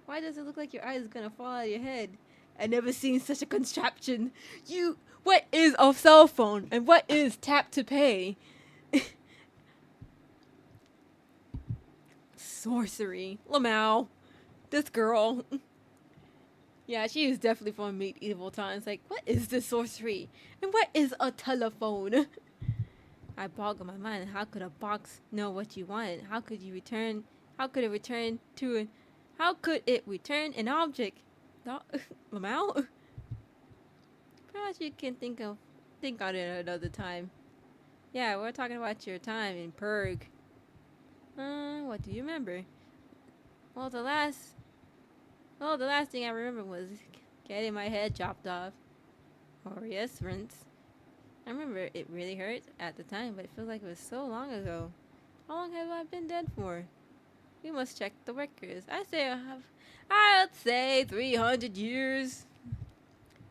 Why does it look like your eyes are gonna fall out of your head? I've never seen such a contraption. What is a cell phone? And what is tap to pay? Sorcery. Lamau. This girl. Yeah, she is definitely from medieval times. Like, what is this sorcery? And what is a telephone? I boggle my mind. How could a box know what you wanted? How could it return an object? Lamau? Perhaps you can think on it another time. Yeah, we're talking about your time in Purg. What do you remember? Well, the last thing I remember was getting my head chopped off. Or yes, rinse. I remember it really hurt at the time, but it feels like it was so long ago. How long have I been dead for? We must check the records. I'd say 300 years.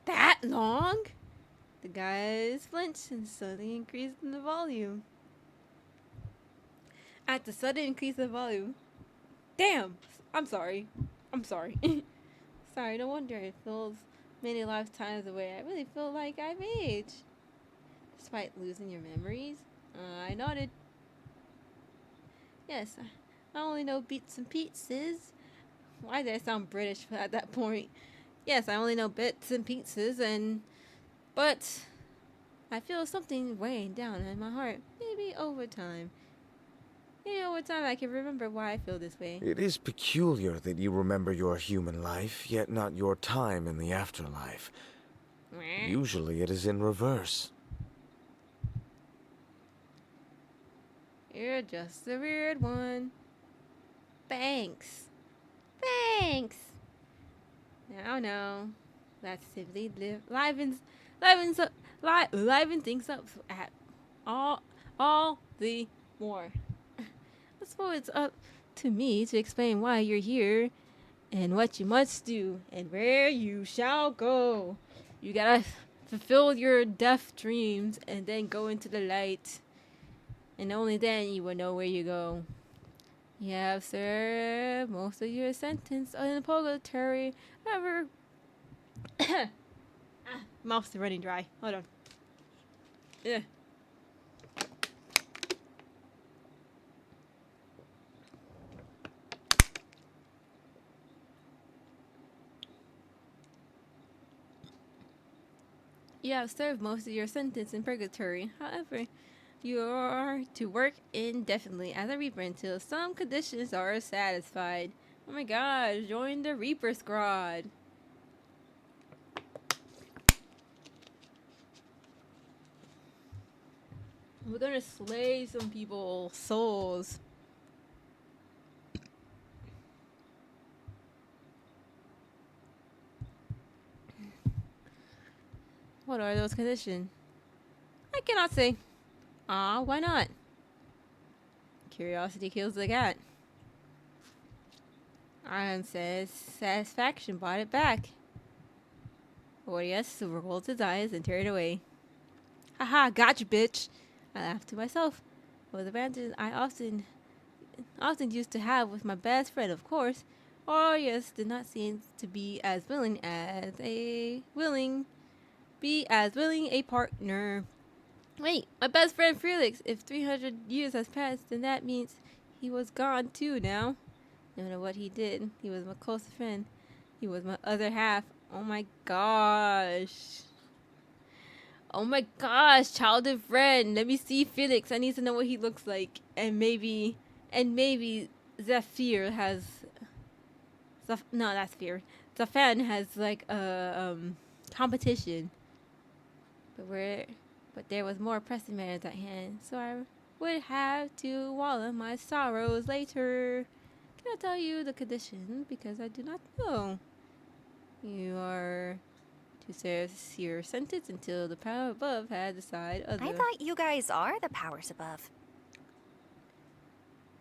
That long? The guys flinched and suddenly increased in the volume. At the sudden increase of volume. Damn! I'm sorry. Sorry, no wonder it feels many lifetimes away. I really feel like I've aged. Despite losing your memories? I nodded. Yes, I only know bits and pieces. Why did I sound British at that point? Yes, I only know bits and pieces, but I feel something weighing down in my heart. Maybe over time I can remember why I feel this way. It is peculiar that you remember your human life, yet not your time in the afterlife. Usually it is in reverse. You're just a weird one. Thanks. No. That simply livens things up at all the more. I suppose it's up to me to explain why you're here and what you must do and where you shall go. You gotta fulfill your death dreams and then go into the light. And only then you will know where you go. You have served most of your sentence in purgatory. However, mouth's running dry. Hold on. Yeah. You have served most of your sentence in purgatory. However, you are to work indefinitely as a Reaper until some conditions are satisfied. Oh my god, join the Reaper Squad. We're gonna slay some people's souls. What are those conditions? I cannot say. Why not? Curiosity kills the cat. Iron says satisfaction bought it back. Orius rolled his eyes and turned away. Haha, gotcha, bitch. I laughed to myself. It was a advantage I often used to have with my best friend, of course. Aries did not seem to be as willing a partner. Wait, my best friend Felix. If 300 years has passed, then that means he was gone too now. No matter what he did, he was my close friend. He was my other half. Oh my gosh. Oh my gosh, childhood friend. Let me see Felix. I need to know what he looks like. And maybe Zephyr has... no, that's Fear. Zafan has like a competition. But there was more pressing matters at hand, so I would have to wallow my sorrows later. Cannot tell you the condition because I do not know. You are to serve your sentence until the power above had decided other. I thought you guys are the powers above.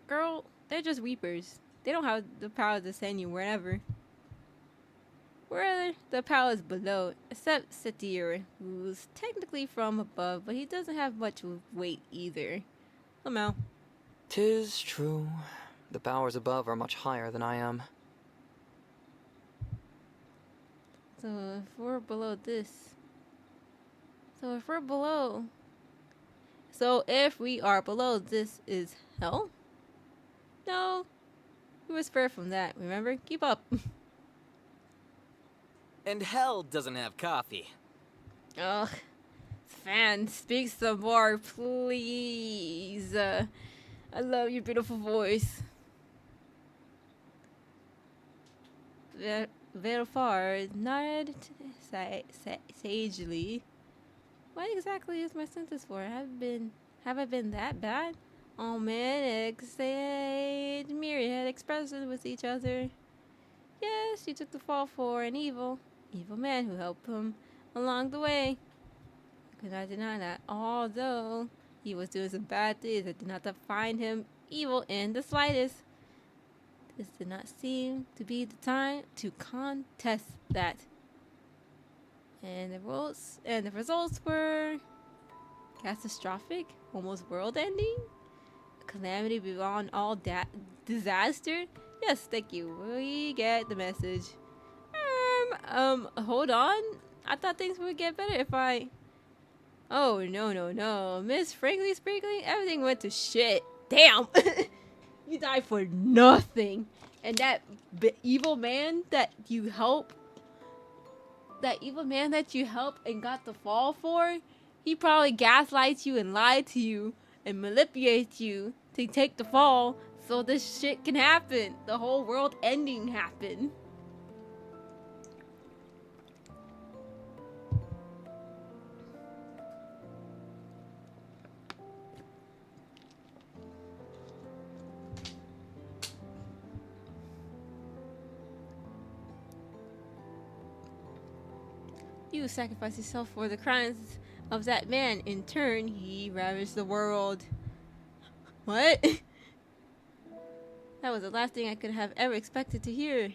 Girl, they're just reapers. They don't have the power to send you wherever. Where the power is below, except Satir, who's technically from above, but he doesn't have much weight either. Somehow. 'Tis true. The powers above are much higher than I am. So if we're below this. So if we are below this is hell? No. We was far from that, remember? Keep up. And hell doesn't have coffee. Ugh. Fan, speak some more, please. I love your beautiful voice. Velfar nodded sagely. What exactly is my sentence for? Have I been that bad? All men exceed myriad expressions with each other. Yes, you took the fall for an evil man who helped him along the way. I could not deny that. Although he was doing some bad things, I did not find him evil in the slightest. This did not seem to be the time to contest that. And the results were catastrophic, almost world-ending, a calamity beyond all disaster. Yes, thank you. We get the message. Hold on. I thought things would get better if I... Oh, no. Miss Frankly Sprinkly, everything went to shit. Damn! You died for nothing. And that evil man that you help and got the fall for, he probably gaslights you and lied to you and manipulates you to take the fall so this shit can happen. The whole world ending happened. You sacrificed yourself for the crimes of that man. In turn, he ravaged the world. What? That was the last thing I could have ever expected to hear.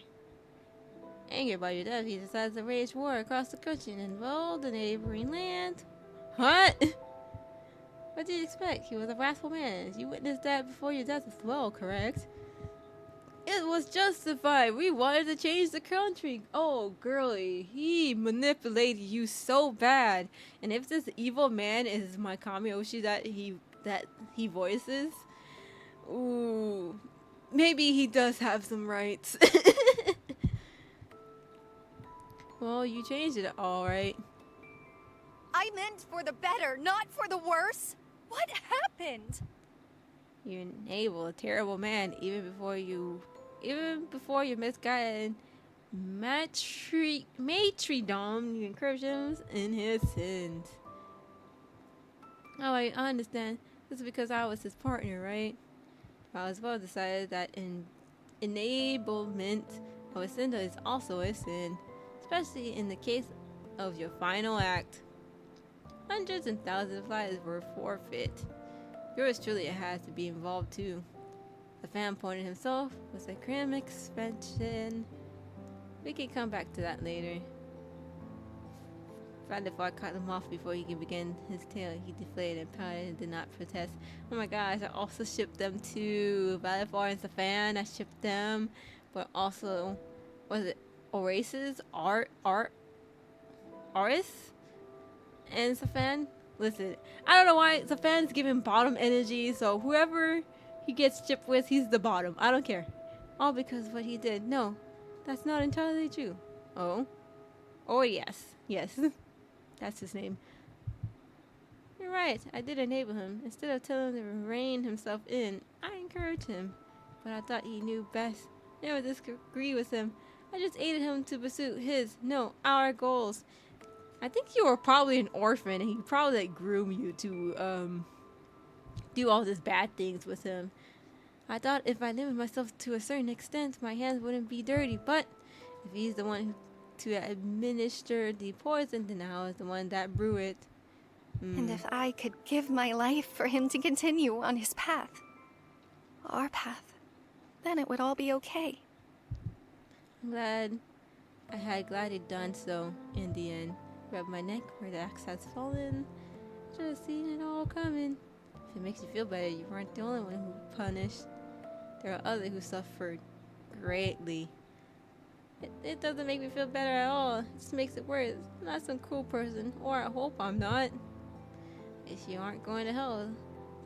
Angered by your death, he decides to wage war across the country and involve the neighboring land. What? What did you expect? He was a wrathful man. You witnessed that before your death as well, correct? It was justified. We wanted to change the country. Oh, girlie, he manipulated you so bad. And if this evil man is my Kamiyoshi that he voices, ooh, maybe he does have some rights. Well, you changed it all right. I meant for the better, not for the worse. What happened? You enabled a terrible man even before your misguided matridom incursions in his sins. Oh, I understand. This is because I was his partner, right? I as well decided that enablement of a sin is also a sin, especially in the case of your final act. Hundreds and thousands of lives were forfeit. Yours truly has to be involved too. The fan pointed himself was a crim expansion. We can come back to that later. Valifar cut him off before he could begin his tale. He deflated and pouted and did not protest. Oh my gosh, I also shipped them too. Valifar and Safan, I shipped them. but also, was it Oasis? Aries? And Safan? Listen, I don't know why Safan's giving bottom energy, so whoever he gets chipped with, he's the bottom. I don't care. All because of what he did. No, that's not entirely true. Oh? Oh, yes. Yes. That's his name. You're right. I did enable him. Instead of telling him to rein himself in, I encouraged him. But I thought he knew best. Never disagree with him. I just aided him to pursue his, no, our goals. I think you were probably an orphan and he probably like groomed you to do all these bad things with him. I thought if I limited myself to a certain extent, my hands wouldn't be dirty. But if he's the one to administer the poison, then I was the one that brew it. And if I could give my life for him to continue on his path, our path, then it would all be okay. I'm glad I had gladly done so in the end. Rub my neck where the axe has fallen. Should have seen it all coming. If it makes you feel better, you weren't the only one who punished. There are others who suffered greatly. It doesn't make me feel better at all. It just makes it worse. I'm not some cool person, or I hope I'm not. If you aren't going to hell,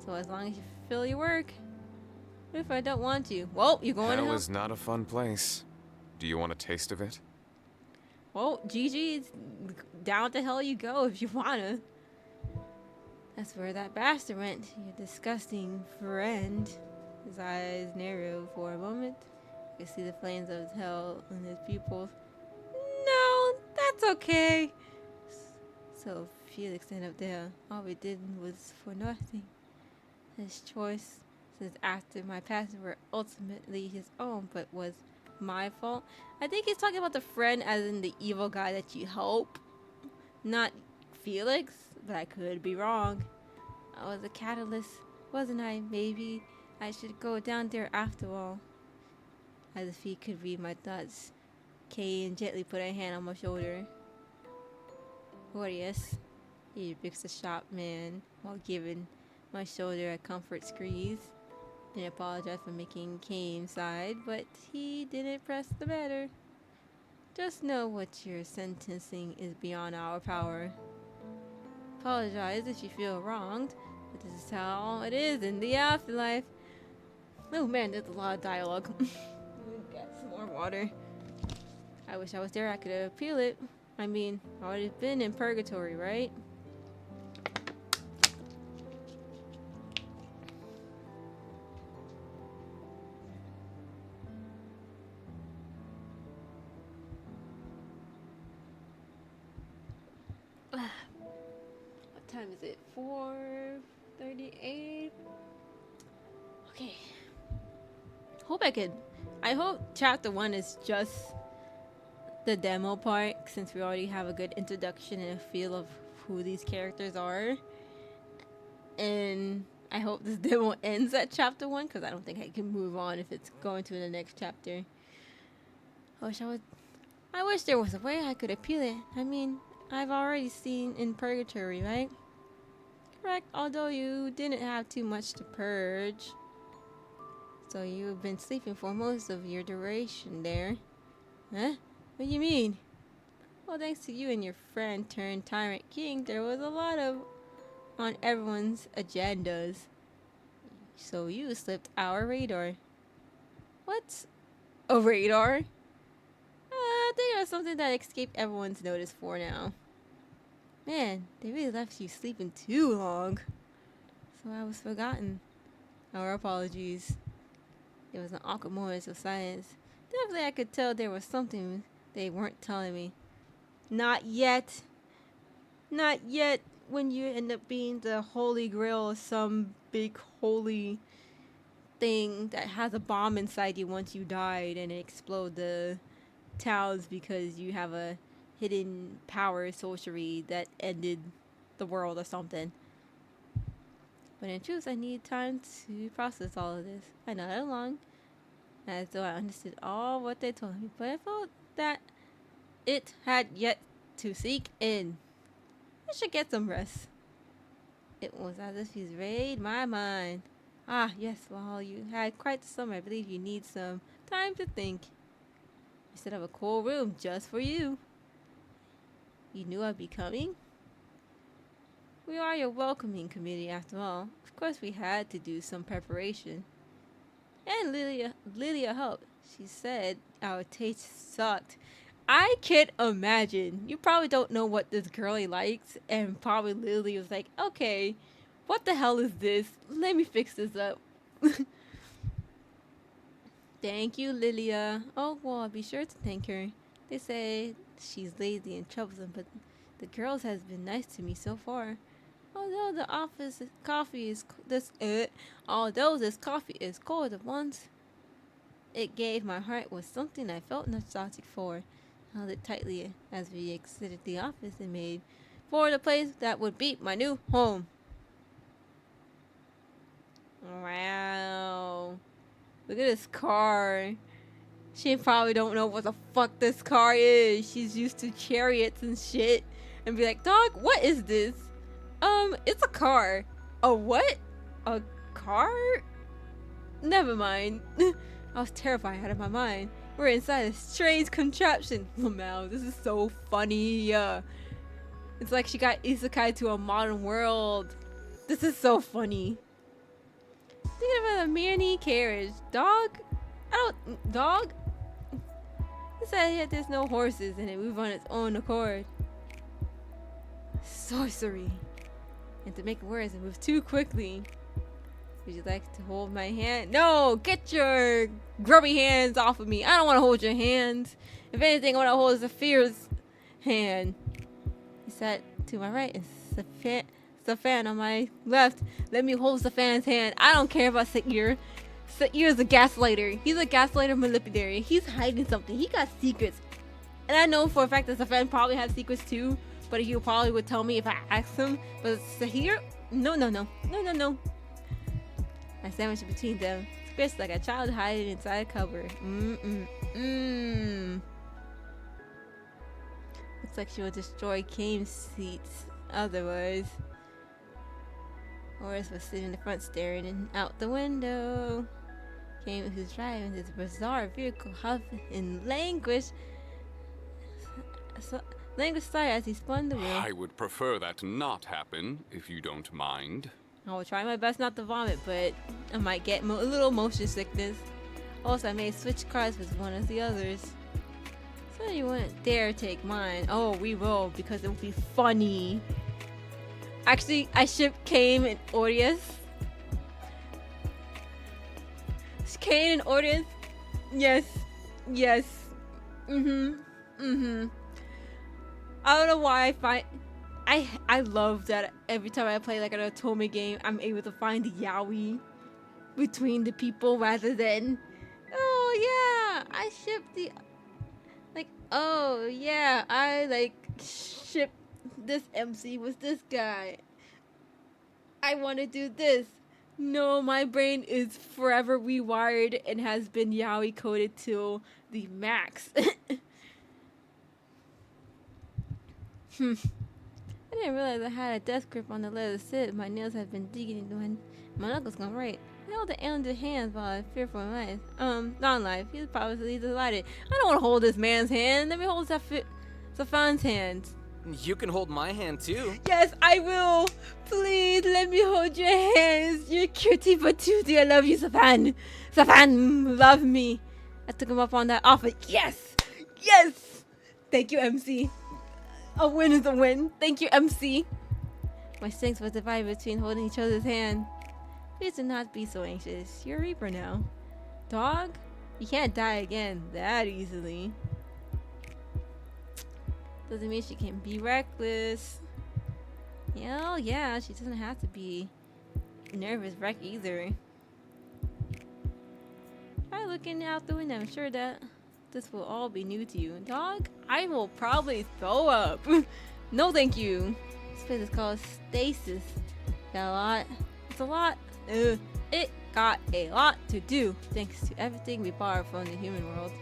so as long as you feel your work. What if I don't want you? Well, you're going to Hell hell. is not a fun place. Do you want a taste of it? Well, GG, down to hell you go if you wanna. That's where that bastard went, your disgusting friend. His eyes narrowed for a moment. You could see the flames of hell in his pupils. No, that's okay. So Felix ended up there. All we did was for nothing. His choice, since after my passing, were ultimately his own, but was my fault. I think he's talking about the friend as in the evil guy that you help, not Felix, but I could be wrong. I was a catalyst, wasn't I? Maybe I should go down there after all. As if he could read my thoughts, Kane gently put a hand on my shoulder. Glorious, he fixed the shop man while giving my shoulder a comfort squeeze. Didn't apologize for making Kane side, but he didn't press the matter. Just know what you're sentencing is beyond our power. Apologize if you feel wronged, but this is how it is in the afterlife. Oh man, there's a lot of dialogue. We've got some more water. I wish I was there, I could appeal it. I mean, I would have been in purgatory, right? What time is it? 4:38. Okay. I hope chapter 1 is just the demo part, since we already have a good introduction and a feel of who these characters are. And I hope this demo ends at chapter 1, because I don't think I can move on if it's going to the next chapter. I wish there was a way I could appeal it. I mean, I've already seen in purgatory, right? Correct, although you didn't have too much to purge. So you've been sleeping for most of your duration there. Huh? What do you mean? Well, thanks to you and your friend turned Tyrant King, there was a lot of on everyone's agendas. So you slipped our radar. What's a radar? I think it was something that escaped everyone's notice for now. Man, they really left you sleeping too long. So I was forgotten. Our apologies. There was an awkward moment of silence. Definitely I could tell there was something they weren't telling me. Not yet. Not yet, when you end up being the holy grail of some big holy thing that has a bomb inside you once you died and it explode the towns because you have a hidden power sorcery that ended the world or something. But in truth, I need time to process all of this. I nodded along, as though I understood all what they told me, but I felt that it had yet to sink in. I should get some rest. It was as if he's read my mind. Ah, yes, well, you had quite the summer. I believe you need some time to think. We set up a cool room just for you. You knew I'd be coming? We are your welcoming committee after all. Of course we had to do some preparation. And Lilia helped. She said our taste sucked. I can't imagine. You probably don't know what this girlie likes, and probably Lily was like, okay, what the hell is this? Let me fix this up. Thank you, Lilia. Oh, well, I'll be sure to thank her. They say she's lazy and troublesome, but the girls has been nice to me so far. Although this coffee is cold at once, it gave my heart was something I felt nostalgic for. Held it tightly as we exited the office and made for the place that would be my new home. Wow. Look at this car. She probably don't know what the fuck this car is. She's used to chariots and shit. And be like, dog, what is this? It's a car. A what? A car? Never mind. I was terrified out of my mind. We're inside a strange contraption. Wow, this is so funny. It's like she got isekai to a modern world. This is so funny. Thinking about a mini carriage. Dog? Dog? It said there's no horses and it moves on its own accord. Sorcery. And to make it worse, it moves too quickly. Would you like to hold my hand? No! Get your grubby hands off of me. I don't want to hold your hands. If anything, I want to hold Saphir's hand. He sat to my right and Safan on my left. Let me hold Safan's hand. I don't care about Sair. Sair is a gaslighter. He's a gaslighter manipulator. He's hiding something. He got secrets. And I know for a fact that Safan probably has secrets too. But he probably would tell me if I asked him. But Sair? No. I sandwiched between them, squished like a child hiding inside a cupboard. Looks like she will destroy Kane's seats otherwise. Horace was sitting in the front staring out the window. Kane, who's driving his bizarre vehicle, huffed in language sigh as he spun the wheel. I would prefer that not happen, if you don't mind. I will try my best not to vomit, but I might get a little motion sickness. Also, I may switch cars with one of the others. So you wouldn't dare take mine. Oh, we will, because it will be funny. Actually, I ship Kane and Aries. Kane and Aries? Yes. I don't know why I love that every time I play like an Otome game, I'm able to find the yaoi between the people rather than, oh yeah, I ship the, like, oh yeah, I like ship this MC with this guy. I want to do this. No, my brain is forever rewired and has been yaoi coded to the max. I didn't realize I had a death grip on the leather sit. My nails had been digging into my knuckles gone right. I held the end of hands while I feared for my life. Non-life. He's probably delighted. I don't want to hold this man's hand. Let me hold Safan's hand. You can hold my hand too. Yes, I will. Please let me hold your hands. You're cutie patootie. I love you, Safan. Safan, love me. I took him up on that offer. Yes. Thank you, MC. A win is a win. Thank you, MC. My strength was divided between holding each other's hand. Please do not be so anxious. You're a Reaper now. Dog? You can't die again that easily. Doesn't mean she can be reckless. Hell yeah, she doesn't have to be nervous wreck either. By looking out the window, I'm sure that this will all be new to you. Dog, I will probably throw up. No thank you. This place is called Stasis. It's a lot. It got a lot to do thanks to everything we borrowed from the human world.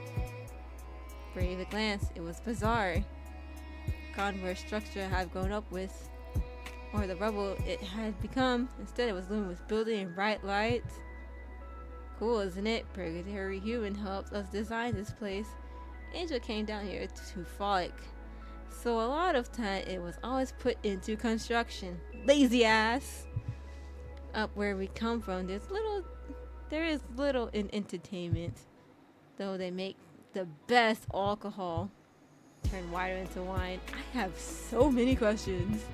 Brave at glance, it was bizarre. Converse structure I've grown up with, or the rubble it had become. Instead, it was luminous with building and bright lights. Cool, isn't it? Purgatory human helped us design this place. Angel came down here to Frolic. So a lot of time it was always put into construction. Lazy ass. Up where we come from, there is little in entertainment. Though they make the best alcohol. Turn water into wine. I have so many questions.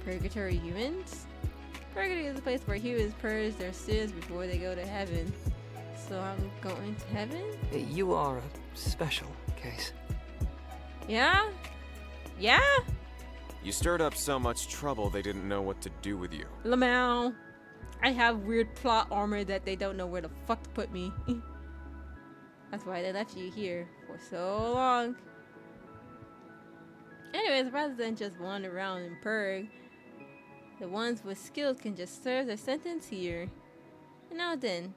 Purgatory humans? Purgatory is a place where humans purge their sins before they go to heaven. So I'm going to heaven? You are a special case. Yeah? Yeah? You stirred up so much trouble they didn't know what to do with you. Lamau. I have weird plot armor that they don't know where the fuck to put me. That's why they left you here for so long. Anyways, rather than just wander around and purg, the ones with skills can just serve their sentence here. And now then,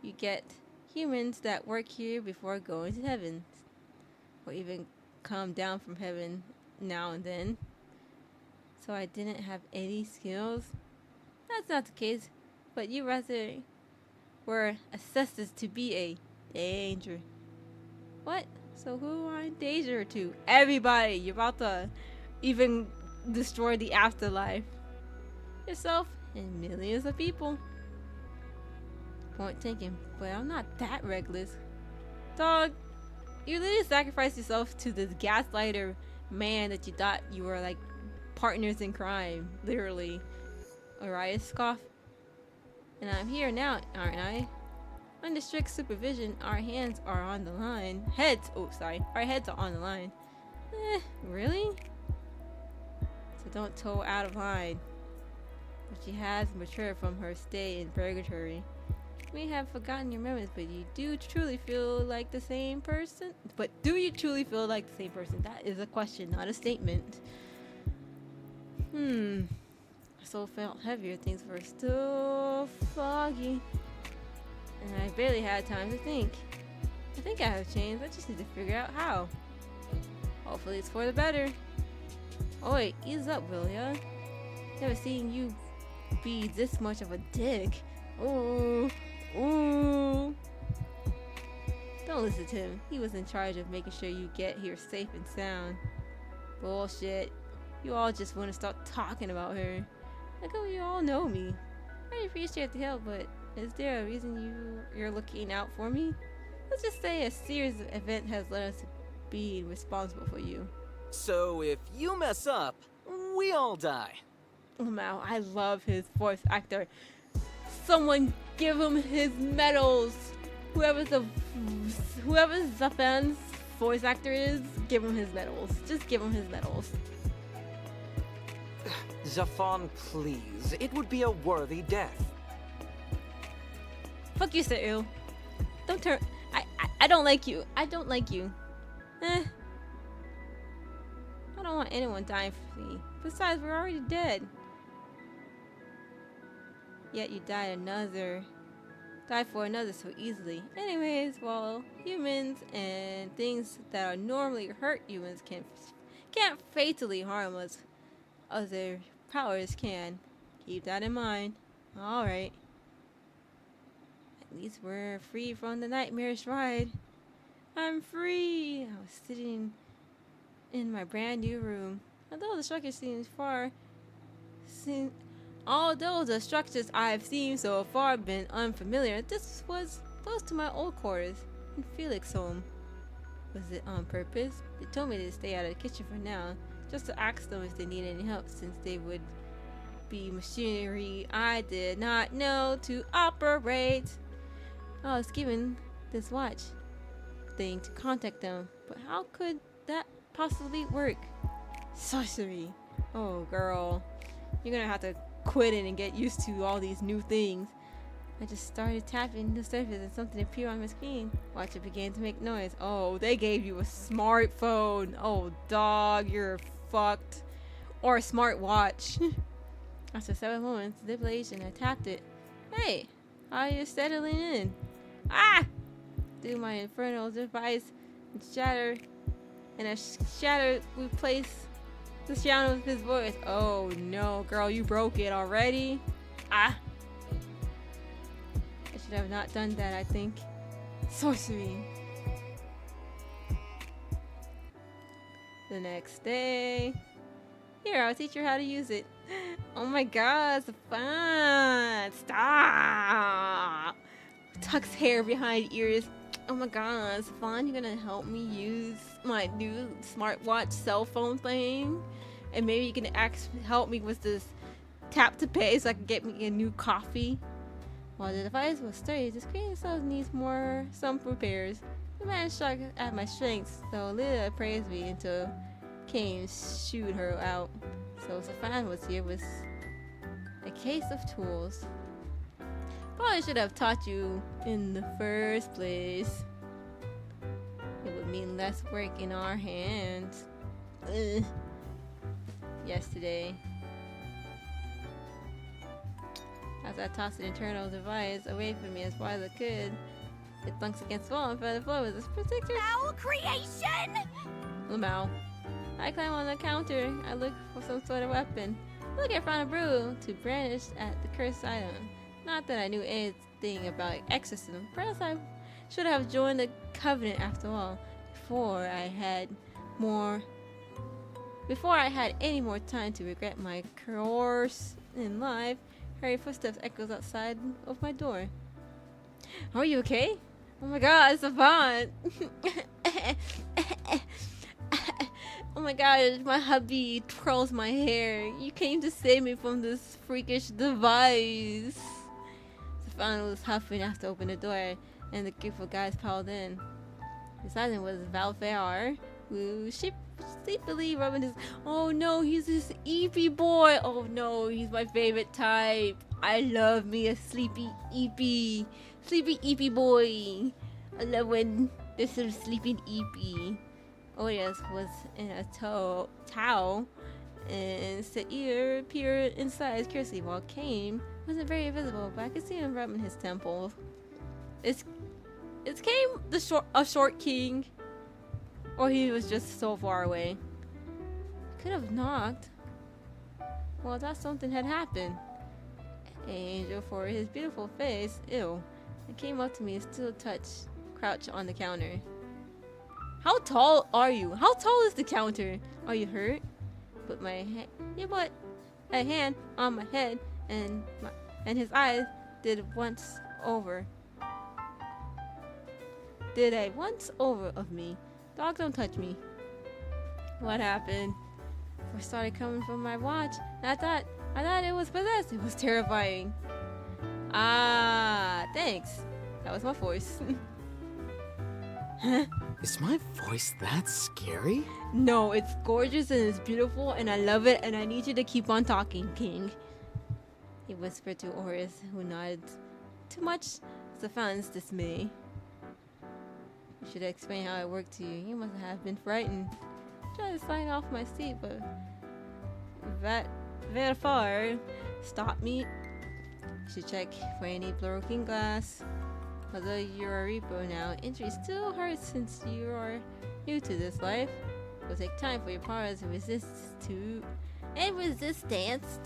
you get humans that work here before going to heaven. Or even come down from heaven now and then. So I didn't have any skills? That's not the case, but you rather were assessed to be a danger. What? So who am I in danger to? Everybody! You're about to even destroy the afterlife. Yourself and millions of people. Point taken, but I'm not that reckless. Dog, you literally sacrificed yourself to this gaslighter man that you thought you were like partners in crime. Literally. Aries scoffed. And I'm here now, aren't I? Under strict supervision, our hands are on the line. Our heads are on the line. Really? So don't toe out of line. But she has matured from her stay in purgatory. You may have forgotten your memories, but you do truly feel like the same person? But do you truly feel like the same person? That is a question, not a statement. My soul felt heavier. Things were still foggy. And I barely had time to think. I think I have changed. I just need to figure out how. Hopefully it's for the better. Oh wait, ease up, will ya? Never seen you be this much of a dick. Ooh. Don't listen to him. He was in charge of making sure you get here safe and sound. Bullshit. You all just want to stop talking about her. Like, oh, you all know me. I appreciate the help, but is there a reason you're looking out for me? Let's just say a series of events has led us to be responsible for you. So if you mess up, we all die. Wow, I love his voice actor. Someone give him his medals. Whoever Zafan's voice actor is, give him his medals. Just give him his medals. Zafan, please. It would be a worthy death. Fuck you, Sa'il. Don't turn. I don't like you. I don't like you. I don't want anyone dying for me. Besides, we're already dead. Yet you died for another so easily. Anyways, well, humans and things that are normally hurt humans can't fatally harm us. Other powers can. Keep that in mind. Alright. At least we're free from the nightmarish ride. I'm free! I was sitting in my brand new room. Although the structures I've seen so far been unfamiliar, this was close to my old quarters in Felix's home. Was it on purpose? They told me to stay out of the kitchen for now, just to ask them if they need any help, since they would be machinery I did not know to operate. I was given this watch thing to contact them, but how could that possibly work? Sorcery. Oh girl, you're gonna have to quit it and get used to all these new things. I just started tapping the surface and something appeared on my screen. Watch, it began to make noise. Oh, they gave you a smartphone. Oh dog, you're fucked. Or a smart watch. After 7 moments of deliberation, I tapped it. Hey, how are you settling in? Ah! Do my infernal device and shatter, and a shatter replace the sound of his voice. Oh no, girl, you broke it already. Ah! I should have not done that, I think. Sorcery. The next day, here, I'll teach you how to use it. Oh my god, it's fun. Stop. Tucks hair behind ears. Oh my god, it's fun. You're gonna help me use my new smartwatch cell phone thing? And maybe you can help me with this tap to pay so I can get me a new coffee. While the device was sturdy, the screen itself needs some repairs. The man shocked at my strengths, so Lydia praised me until Kane shooed her out. So Safan was here with a case of tools. Probably should have taught you in the first place. It would mean less work in our hands. Ugh. Yesterday, as I tossed the internal device away from me as far as I could, it thunks against the wall and fell to the floor with this protector. Foul creation! Lamau. I climb on the counter. I look for some sort of weapon. Look, I found a brew to brandish at the cursed item. Not that I knew anything about exorcism. Perhaps I should have joined the covenant after all. Before I had any more time to regret my course in life, hurried footsteps echoes outside of my door. Are you okay? Oh my god, it's Savant! Oh my god, my hubby twirls my hair. You came to save me from this freakish device. Savant was huffing after to open the door, and the group of guys piled in. Beside him was Valfair, who sleepily rubbing his... Oh no, he's this eepy boy. Oh no, he's my favorite type. I love me a sleepy eepy boy. I love when there's a sleeping eepy. Aries was in a towel, and Sair peered inside curiously, while Kane wasn't very visible, but I could see him rubbing his temples. It's Kane a short king, or he was just so far away. Could have knocked. Well, that something had happened. An angel for his beautiful face. Ew. It came up to me and still crouched on the counter. How tall are you? How tall is the counter? Are you hurt? Put my a hand on my head, and his eyes did once over of me. Dog, don't touch me. What happened? It started coming from my watch, and I thought it was possessed. It was terrifying. Ah, thanks. That was my voice. Huh? Is my voice that scary? No, it's gorgeous and it's beautiful and I love it and I need you to keep on talking, King. He whispered to Aries, who nodded too much to Fan's dismay. I should explain how it worked to you. You must have been frightened. I tried to slide off my seat, but Verfar stopped me. You should check for any broken glass. Although you're a repo now, injury still hurts since you are new to this life. It will take time for your powers and resistance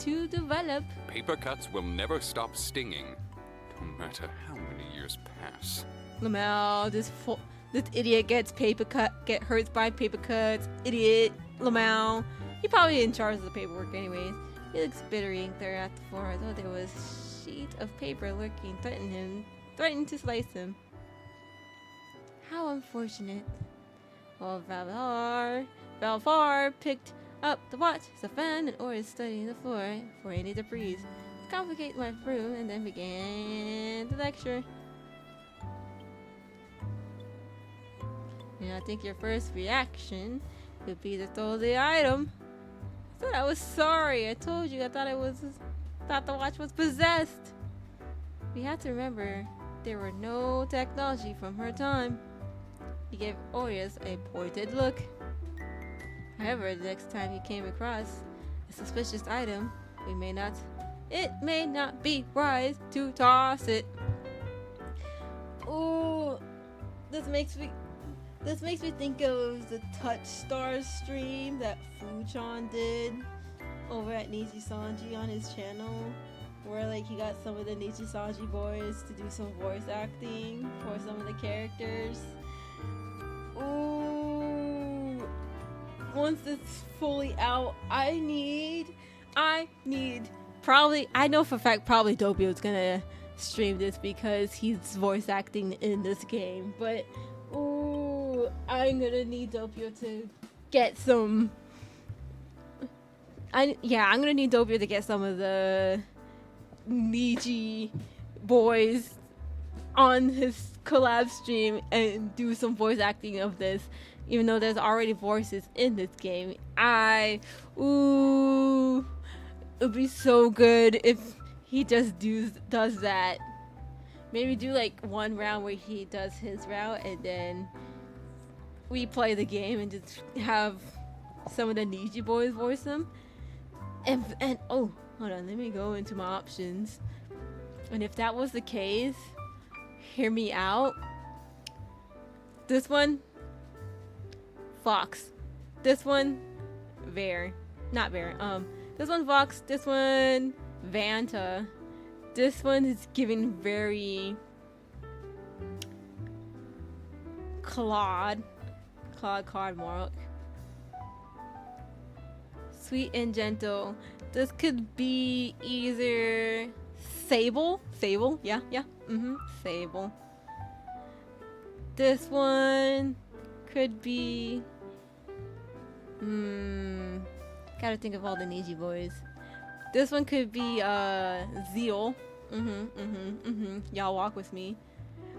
to develop. Paper cuts will never stop stinging, no matter how many years pass. Lamau, this idiot gets get hurt by paper cuts. Idiot, Lamau. He probably in charge of the paperwork anyways. He looks bittering there at the floor, though there was a sheet of paper lurking, threatened to slice him. How unfortunate. Well, Valfar picked up the watch, Safan and Aries studying the floor for any debris. Complicate my room and then began the lecture. And I think your first reaction would be to throw the item. I said I was sorry. I told you I thought the watch was possessed. We had to remember there were no technology from her time. He gave Aries a pointed look. However, the next time he came across a suspicious item, it may not be wise to toss it. Oh, this makes me think of the Touch Star stream that Fuchan did over at Niji Sanji on his channel, where like he got some of the Niji Sanji boys to do some voice acting for some of the characters. Ooh, once it's fully out, I need probably, I know for a fact probably Doppio's gonna stream this because he's voice acting in this game, but ooh, I'm gonna need Doppio to get some. I'm gonna need Doppio to get some of the Niji boys on his collab stream and do some voice acting of this, even though there's already voices in this game. It'd be so good if he just does that. Maybe do like one round where he does his route and then we play the game and just have some of the Niji boys voice them. And oh, hold on, let me go into my options. And if that was the case, hear me out. This one, Fox. This one, Bear. Not Bear. This one, Fox. This one, Vanta. This one is giving very Claude Cardmark. Sweet and gentle. This could be either Sable, yeah, Sable. This one could be, gotta think of all the Niji boys. This one could be Zeal. Y'all walk with me.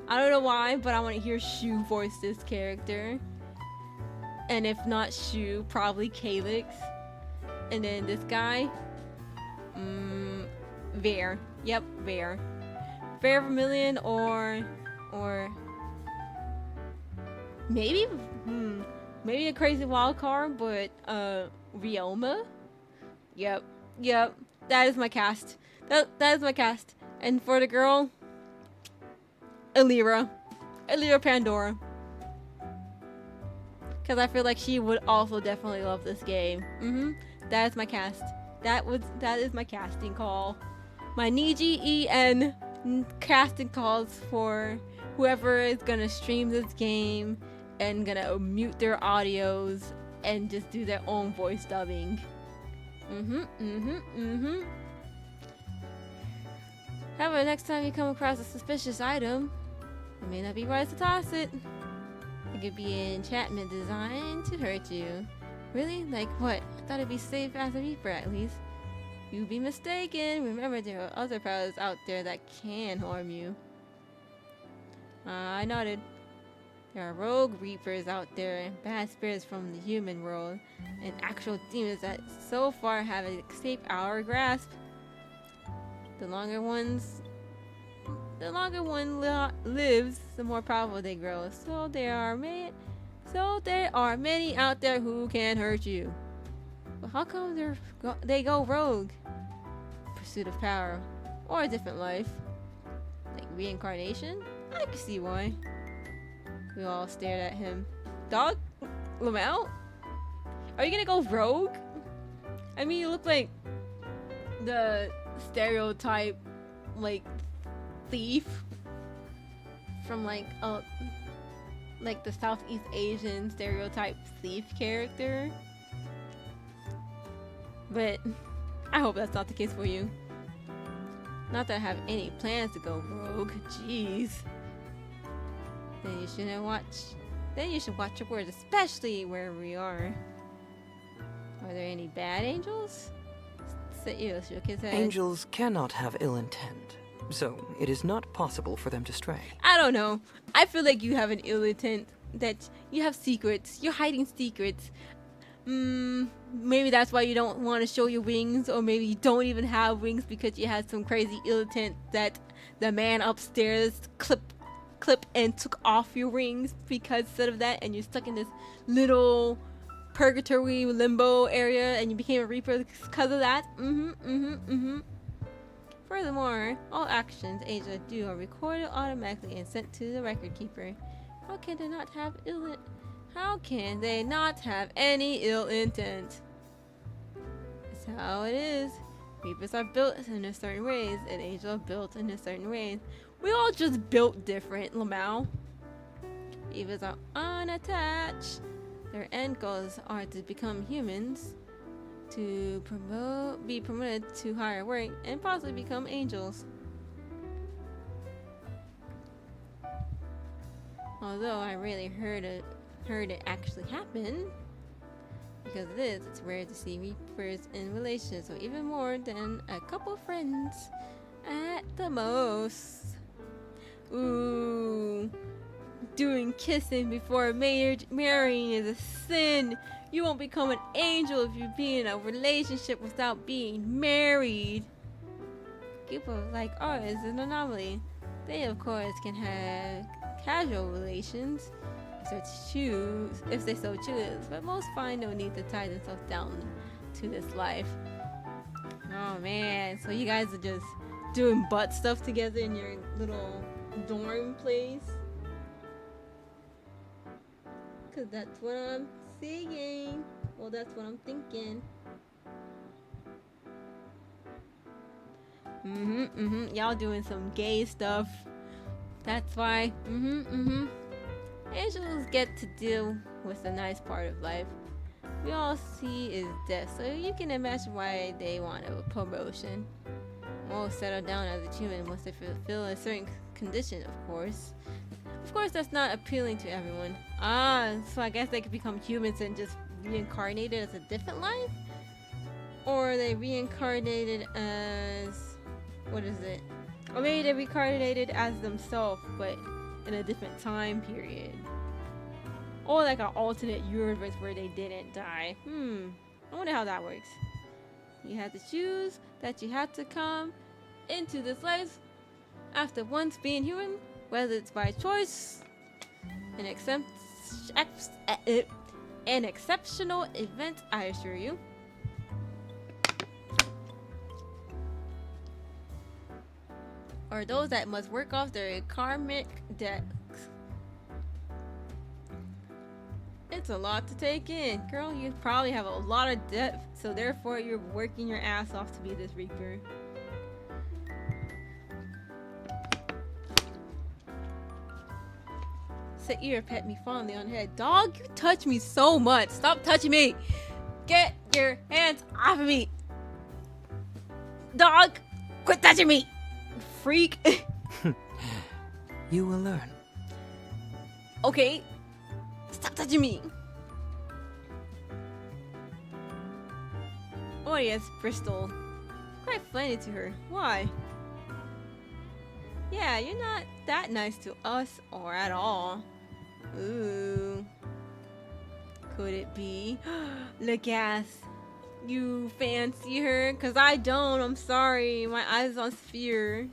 I don't know why, but I want to hear Shu voice this character. And if not Shu, probably Calyx. And then this guy, Bear. Yep, Bear. Bear Vermilion or maybe a crazy wild card, but Ryoma. Yep. That is my cast. That is my cast. And for the girl, Elira Pandora. Because I feel like she would also definitely love this game. That is my cast. That is my casting call. My Niji EN casting calls for whoever is gonna stream this game and gonna mute their audios and just do their own voice dubbing. However, next time you come across a suspicious item, it may not be wise to toss it. It could be an enchantment designed to hurt you. Really? Like what? I thought it'd be safe as a reaper at least. You'd be mistaken. Remember, there are other powers out there that can harm you. I nodded. There are rogue reapers out there, bad spirits from the human world, and actual demons that so far have escaped our grasp. The longer one lives, the more powerful they grow. So there are many out there who can hurt you. But how come they go rogue? Pursuit of power, or a different life, like reincarnation. I can see why. We all stared at him. Dog? Lamel? Are you gonna go rogue? I mean, you look like the stereotype, like, thief from like the Southeast Asian stereotype thief character. But I hope that's not the case for you. Not that I have any plans to go rogue. Jeez. Then you should watch your words, especially where we are. Are there any bad angels? Seiyo shook his head. Angels cannot have ill intent, so it is not possible for them to stray. I don't know. I feel like you have an ill intent, that you have secrets. You're hiding secrets. Maybe that's why you don't want to show your wings, or maybe you don't even have wings because you had some crazy ill intent that the man upstairs clip and took off your wings because of that, and you're stuck in this little purgatory limbo area and you became a reaper because of that. Furthermore, all actions Asia do are recorded automatically and sent to the record keeper. How can they not have any ill intent? That's how it is. Reapers are built in a certain ways, and angels are built in a certain ways. We all just built different, Lamau. Reapers are unattached. Their end goals are to become humans, to be promoted to higher rank, and possibly become angels. Although I rarely heard it actually happen. Because of this, it's rare to see reapers in relations, or even more than a couple friends at the most. Ooh, doing kissing before marrying is a sin. You won't become an angel if you be in a relationship without being married. People like art is an anomaly. They, of course, can have casual relations if they so choose, but most find no need to tie themselves down to this life. Oh man, so you guys are just doing butt stuff together in your little dorm place? Cause that's what I'm seeing. Well, that's what I'm thinking. Y'all doing some gay stuff. That's why. Angels get to deal with the nice part of life. We all see is death, so you can imagine why they want a promotion. Or settle down as a human once they fulfill a certain condition, of course. Of course, that's not appealing to everyone. So I guess they could become humans and just reincarnated as a different life? Or they reincarnated as... what is it? Or maybe they reincarnated as themselves, but in a different time period. Or like an alternate universe where they didn't die. I wonder how that works. You have to choose that you have to come into this life after once being human, whether it's by choice, an exceptional event, I assure you. Or those that must work off their karmic debts. It's a lot to take in. Girl, you probably have a lot of debt, so therefore you're working your ass off to be this reaper. Sit here, pet me fondly on the head. Dog, you touch me so much. Stop touching me. Get your hands off of me. Dog, quit touching me. Freak. You will learn. Okay. Stop touching me. Oh yes, Bristol. Quite friendly to her. Why? Yeah, you're not that nice to us or at all. Ooh. Could it be? Look, ass. You fancy her? Cause I don't. I'm sorry. My eyes on Sphere.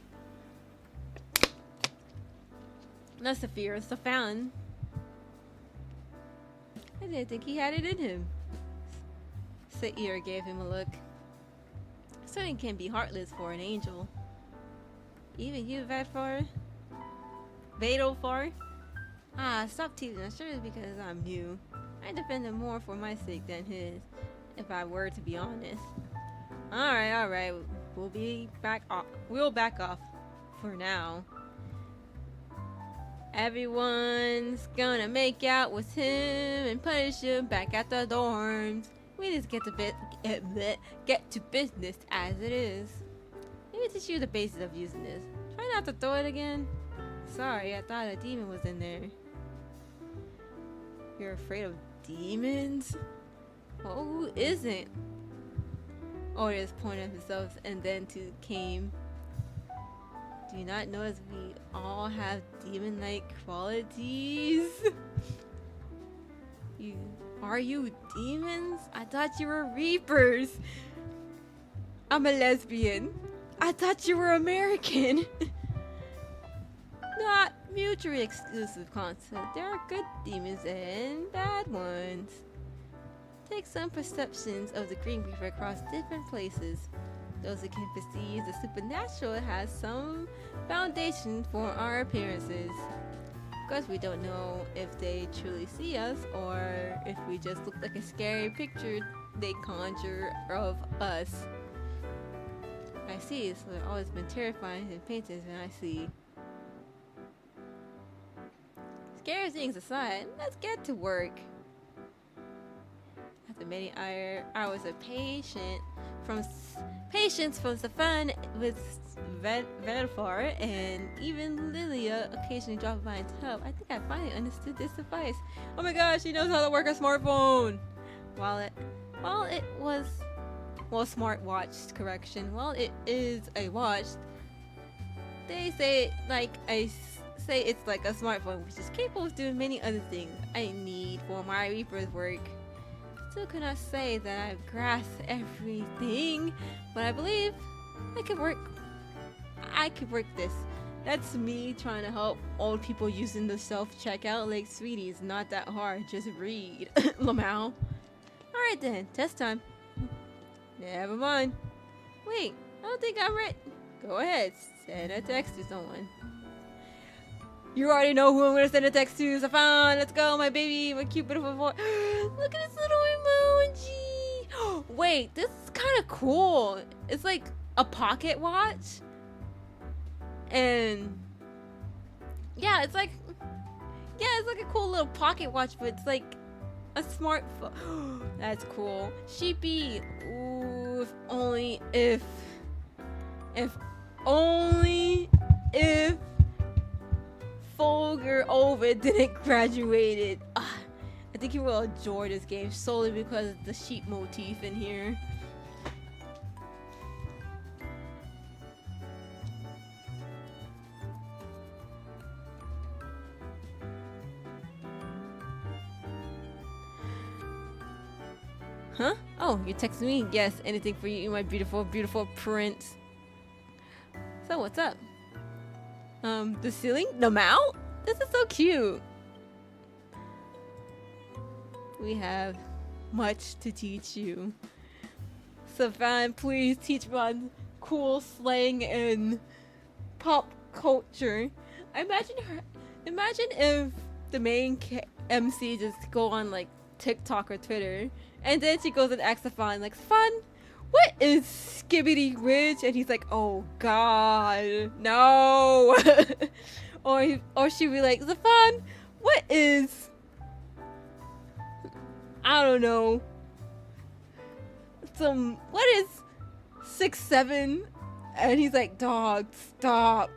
Not Saphir, it's Stefan. I didn't think he had it in him. Sair gave him a look. Certainly can be heartless for an angel. Even you, Vadalfar? Stop teasing. I'm sure it's because I'm new. I defend him more for my sake than his, if I were to be honest. Alright. We'll back off for now. Everyone's gonna make out with him and punish him back at the dorms. We just get to business as it is. Let me teach you the basics of using this. Try not to throw it again. Sorry, I thought a demon was in there. You're afraid of demons? Well, who isn't? Otis pointed at himself and then to Kame. Do you not notice we all have demon-like qualities? Are you demons? I thought you were reapers. I'm a lesbian. I thought you were American. Not mutually exclusive concept. There are good demons and bad ones. Take some perceptions of the Green Reaper across different places. Those who can perceive the supernatural has some foundation for our appearances. Of course, we don't know if they truly see us or if we just look like a scary picture they conjure of us. I see, so they've always been terrifying in paintings, and I see. Scary things aside, let's get to work. after many hours of patience from Stefan with Vedfar and even Lilia occasionally dropping by to help, I think I finally understood this device. Oh my gosh, she knows how to work a smartphone! While it was, well, smartwatch, correction. While it is a watch, they say it's like a smartphone, which is capable of doing many other things I need for my Reaper's work. Still cannot say that I've grasped everything, but I believe I could work this. That's me trying to help old people using the self-checkout. Like, sweetie, it's not that hard. Just read. Lamau. Alright then, test time. Never mind. Wait, I don't think I'm ready. Go ahead, send a text to someone. You already know who I'm gonna send a text to. Stefan, let's go, my baby, my cute, beautiful boy. Look at this little emoji. Wait, this is kind of cool. It's like a pocket watch. And yeah, it's like a cool little pocket watch, but it's like a smartphone. That's cool. Sheepy. Ooh, if only if Folger Ovid didn't graduated. I think he will enjoy this game solely because of the sheep motif in here. Huh? Oh, you texted me? Yes, anything for you, my beautiful, beautiful prince. So what's up? The ceiling? The mount? This is so cute. We have much to teach you. Stefan, please teach me on cool slang and pop culture. Imagine if the main MC just go on like TikTok or Twitter, and then she goes and asks Stefan, like, Stefan, what is Skibbity Ridge? And he's like, oh god, no. or she'd be like, Stefan, what is, I don't know, what is 6'7"? And he's like, dog, stop.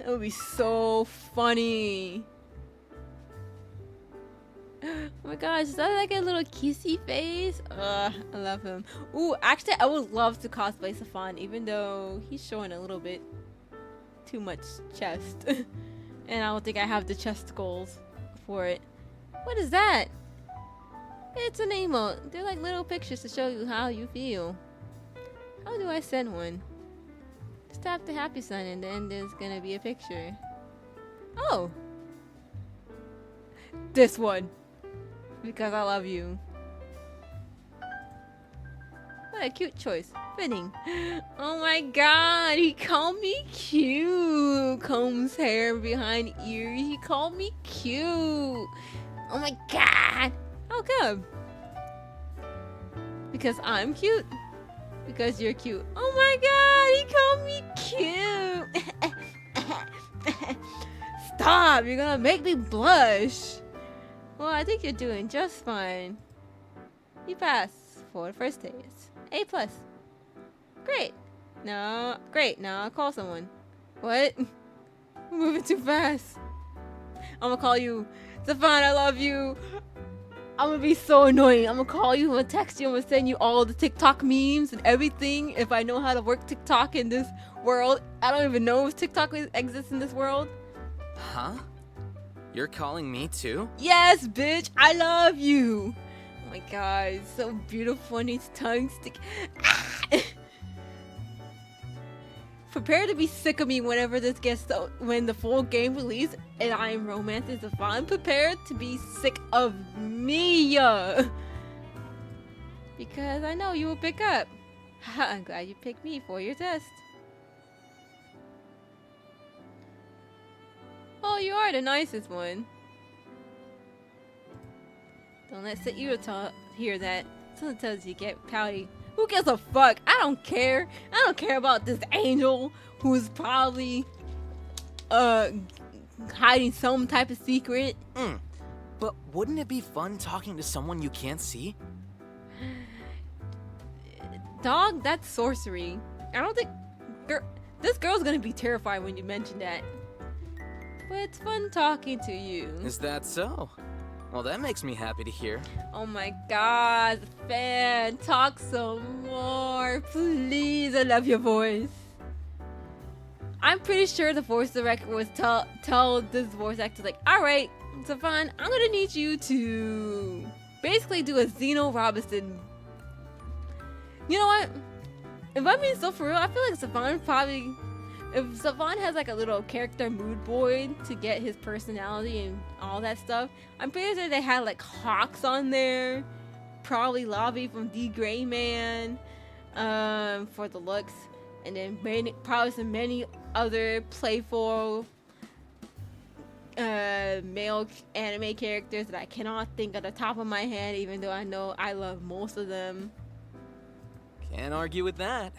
It would be so funny. Oh my gosh, is that like a little kissy face? I love him. Ooh, actually, I would love to cosplay Stefan, even though he's showing a little bit too much chest. And I don't think I have the chest goals for it. What is that? It's an emote. They're like little pictures to show you how you feel. How do I send one? Just tap the happy sign and then there's gonna be a picture. Oh! This one! Because I love you. What a cute choice. Fitting. Oh my god, he called me cute. Combs hair behind ears. He called me cute. Oh my god. How come? Because I'm cute? Because you're cute. Oh my god, he called me cute. Stop, you're gonna make me blush. Well, I think you're doing just fine. You passed for the first test. A+. Great. Now I'll call someone. What? We're moving too fast. I'm gonna call you. Stefan, I love you. I'm gonna be so annoying. I'm gonna call you, I'm gonna text you, I'm gonna send you all the TikTok memes and everything if I know how to work TikTok in this world. I don't even know if TikTok exists in this world. Huh? You're calling me too? Yes, bitch, I love you. Oh my god, it's so beautiful and his tongue stick. Prepare to be sick of me whenever this gets when the full game release and I am romancing Stefan. Prepare to be sick of me. Because I know you will pick up. I'm glad you picked me for your test. Oh, you are the nicest one. Don't let Sayuro hear that. Someone tells you get pouty. Who gives a fuck? I don't care. I don't care about this angel who's probably hiding some type of secret. But wouldn't it be fun talking to someone you can't see? Dog, that's sorcery. I don't think... this girl's gonna be terrified when you mention that. But it's fun talking to you. Is that so? Well, that makes me happy to hear. Oh my god, fan, talk some more. Please, I love your voice. I'm pretty sure the voice director was tell this voice actor, like, alright, Savon, I'm gonna need you to basically do a Zeno Robinson. You know what? If I'm being so for real, I feel like Savon probably... If Savon has like a little character mood board to get his personality and all that stuff, I'm pretty sure they had like Hawks on there, probably Lobby from D Gray Man, for the looks, and then probably many other playful male anime characters that I cannot think of the top of my head, even though I know I love most of them. Can't argue with that.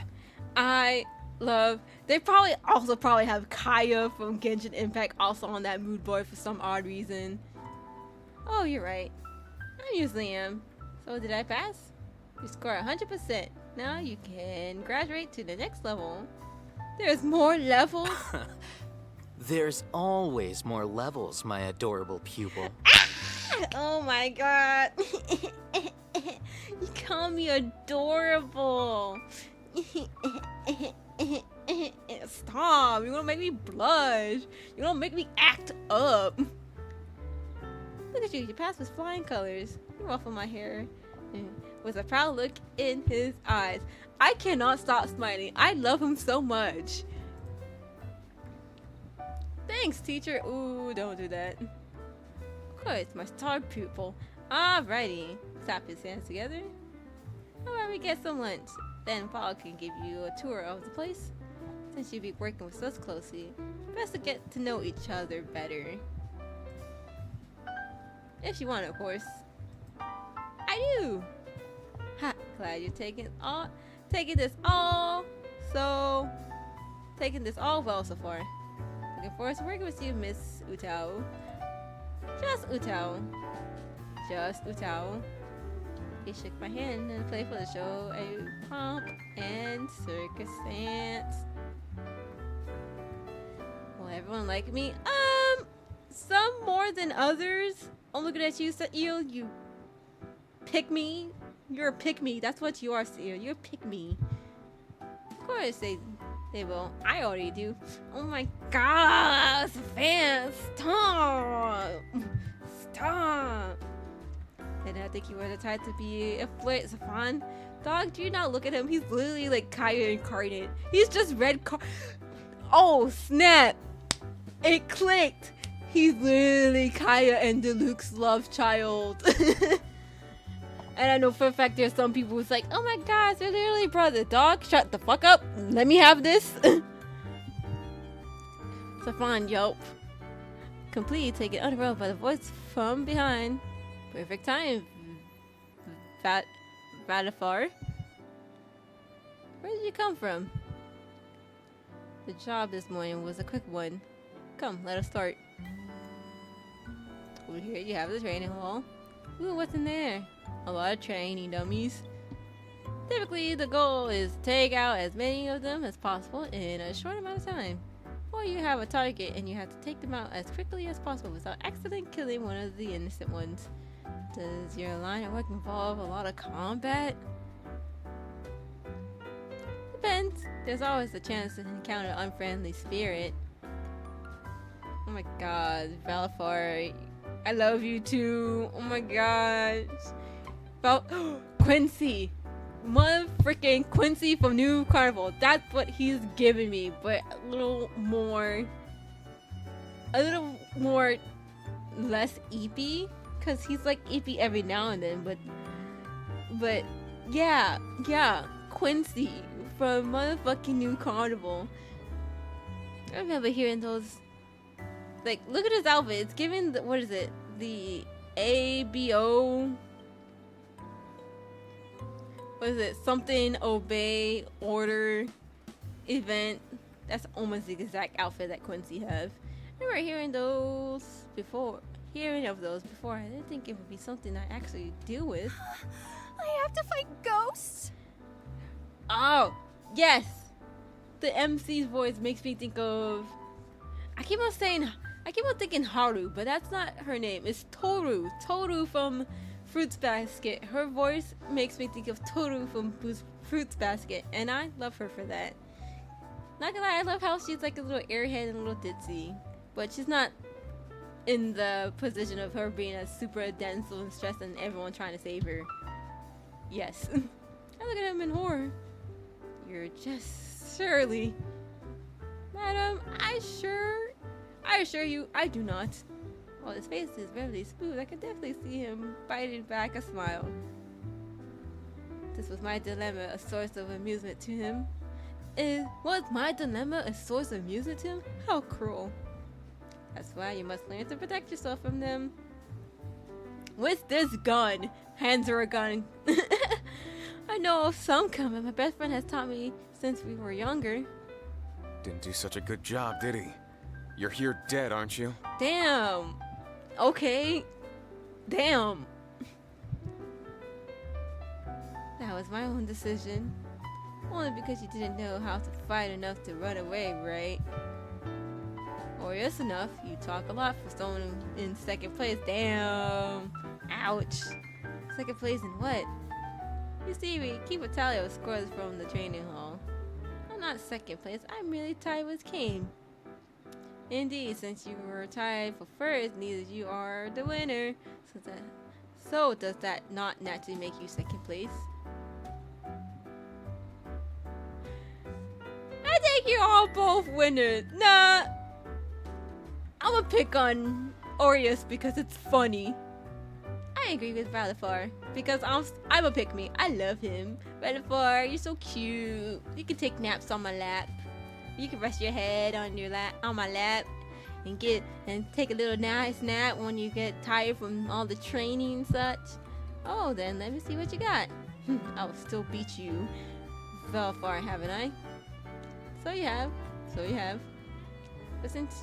They probably have Kaya from Genshin Impact also on that mood board for some odd reason. Oh, you're right. I usually am. So did I pass? You score 100%. Now you can graduate to the next level. There's more levels? There's always more levels, my adorable pupil. Oh my god. You call me adorable. Stop. You're gonna make me blush. You're gonna make me act up. Look at you. You passed with flying colors. You ruffle my hair with a proud look in his eyes. I cannot stop smiling. I love him so much. Thanks, teacher. Ooh, don't do that. Of course, my star pupil. Alrighty. Slap his hands together. How about we get some lunch? Then Paul can give you a tour of the place. Since you'll be working with us closely, best to get to know each other better. If you want, of course. I do. Ha! Glad you're taking this all well so far. Looking forward to working with you, Miss Utao. Just Utao. He shook my hand and playful to show a pomp and circumstance. Will everyone like me? Some more than others. I'm looking at you, Sa'il. You pick me. You're a pick me. That's what you are, Sa'il. You're a pick me. Of course they will. I already do. Oh my god, fans, stop. And I think you were the type to be a flirt, Safan. Dog, do you not look at him? He's literally like Kaya incarnate. He's just red car. Oh, snap. It clicked. He's literally Kaya and Deluxe's love child. And I know for a fact there's some people who's like, oh my gosh, they're literally brothers. Dog, shut the fuck up. Let me have this. Safan, yelp. Completely taken unrolled by the voice from behind. Perfect time, Vadafar. Where did you come from? The job this morning was a quick one. Come, let us start. Over here you have the training hall. Ooh, what's in there? A lot of training dummies. Typically, the goal is to take out as many of them as possible in a short amount of time. Or you have a target and you have to take them out as quickly as possible without accidentally killing one of the innocent ones. Does your line of work involve a lot of combat? Depends. There's always the chance to encounter an unfriendly spirit. Oh my god, Valafar, I love you too. Oh my gosh. Quincy. One freaking Quincy from New Carnival. That's what he's giving me, but a little more less eepy. Cause he's like iffy every now and then, but yeah, Quincy from motherfucking New Carnival. I remember hearing those. Like, look at his outfit. It's giving what is it? The ABO. What is it? Something obey order event. That's almost the exact outfit that Quincy have. I remember hearing those before. hearing of those before. I didn't think it would be something I actually deal with. I have to fight ghosts? Oh, yes! The MC's voice makes me think of... I keep on thinking Haru, but that's not her name. It's Toru. Toru from Fruits Basket. Her voice makes me think of Toru from Fruits Basket, and I love her for that. Not gonna lie, I love how she's like a little airhead and a little ditzy, but she's not in the position of her being a super dense and stressed and everyone trying to save her. Yes. I look at him in horror. You're just Shirley. Madam, I assure you, I do not. While his face is very smooth, I could definitely see him biting back a smile. This was my dilemma, a source of amusement to him. Was my dilemma a source of amusement to him? How cruel. That's why you must learn to protect yourself from them. With this gun. Hands her a gun. I know of some combat my best friend has taught me since we were younger. Didn't do such a good job, did he? You're here dead, aren't you? Damn. Okay. Damn. That was my own decision. Only because you didn't know how to fight enough to run away, right? Or yes enough, you talk a lot for someone in second place. Damn. Ouch. Second place in what? You see, we keep a tally of scores from the training hall. I'm not second place, I'm merely tied with Kane. Indeed, since you were tied for first, neither you are the winner. So does that not naturally make you second place? I think you're all both winners. Nah. I'm gonna pick on Aries because it's funny. I agree with Valifar because I'm a pick me. I love him. Valifar, you're so cute. You can take naps on my lap. You can rest your head on my lap and take a little nice nap when you get tired from all the training and such. Oh, then let me see what you got. I will still beat you, Valifar, haven't I? So you have. But since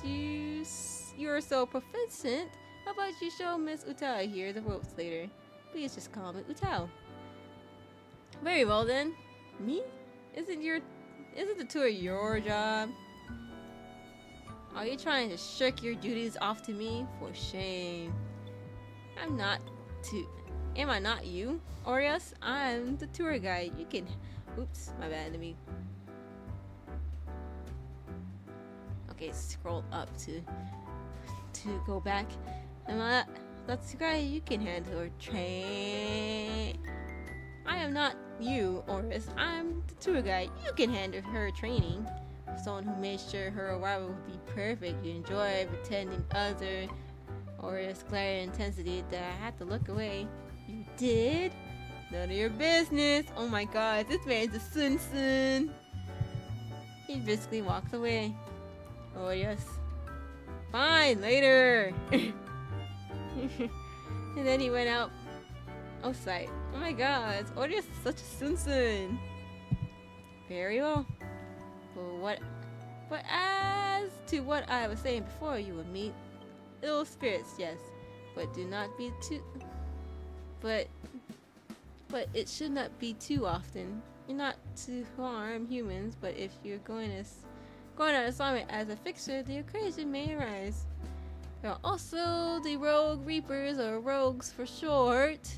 you're so proficient, how about you show Miss Utao here the ropes later? Please just call me Utao. Very well then. Me? Isn't the tour your job? Are you trying to shirk your duties off to me? For shame. Am I not you? Or yes, I'm the tour guide. You can... Oops, my bad. Let me... Okay, scroll up to go back. That's right, you can handle or train. I am not you, Oris. I'm the tour guide. You can handle her training. Someone who made sure her arrival would be perfect. You enjoy pretending other Oris glaring intensity that I had to look away. You did? None of your business. Oh my god, this man's a sun. He basically walks away. Oh yes. Fine, later. And then he went outside. Oh my god, Odious is such a sun. Very well. But as to what I was saying before, you will meet ill spirits, yes. But do not be too... But it should not be too often. You're not to harm humans, but if you're going on assignment as a fixer, the occasion may arise. There are also the rogue reapers, or rogues for short.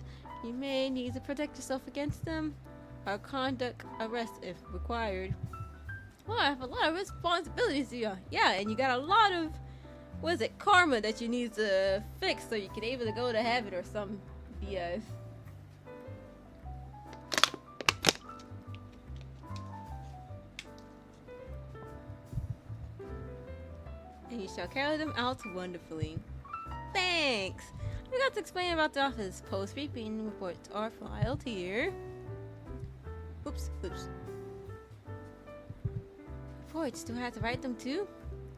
You may need to protect yourself against them, or conduct arrest if required. Well, I have a lot of responsibilities here. Yeah, and you got a lot of, karma that you need to fix so you can able to go to heaven or some BS. And you shall carry them out wonderfully. Thanks! We got to explain about the office. Post reaping reports are filed here. Oops. Reports, do I have to write them too?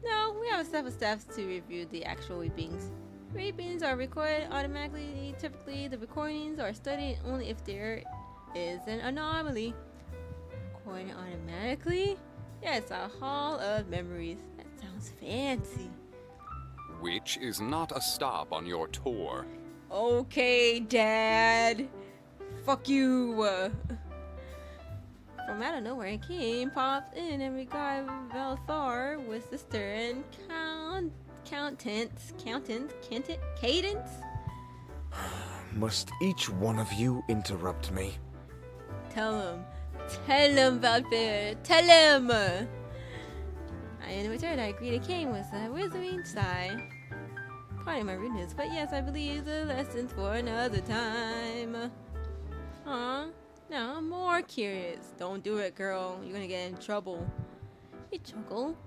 No, we have a set of staff to review the actual reapings. Reapings are recorded automatically. Typically, the recordings are studied only if there is an anomaly. Recorded automatically? Yes, a hall of memories. Sounds fancy. which is not a stop on your tour. Okay, Dad. Fuck you. From out of nowhere, a king pops in and regards Velthar with sister and Cadence. Must each one of you interrupt me? Tell him, Valfair, tell him. In return, I greet a king with a withering sigh. Pardon my rudeness, but yes, I believe the lesson's for another time. Huh? Now I'm more curious. Don't do it, girl. You're gonna get in trouble. He chuckled,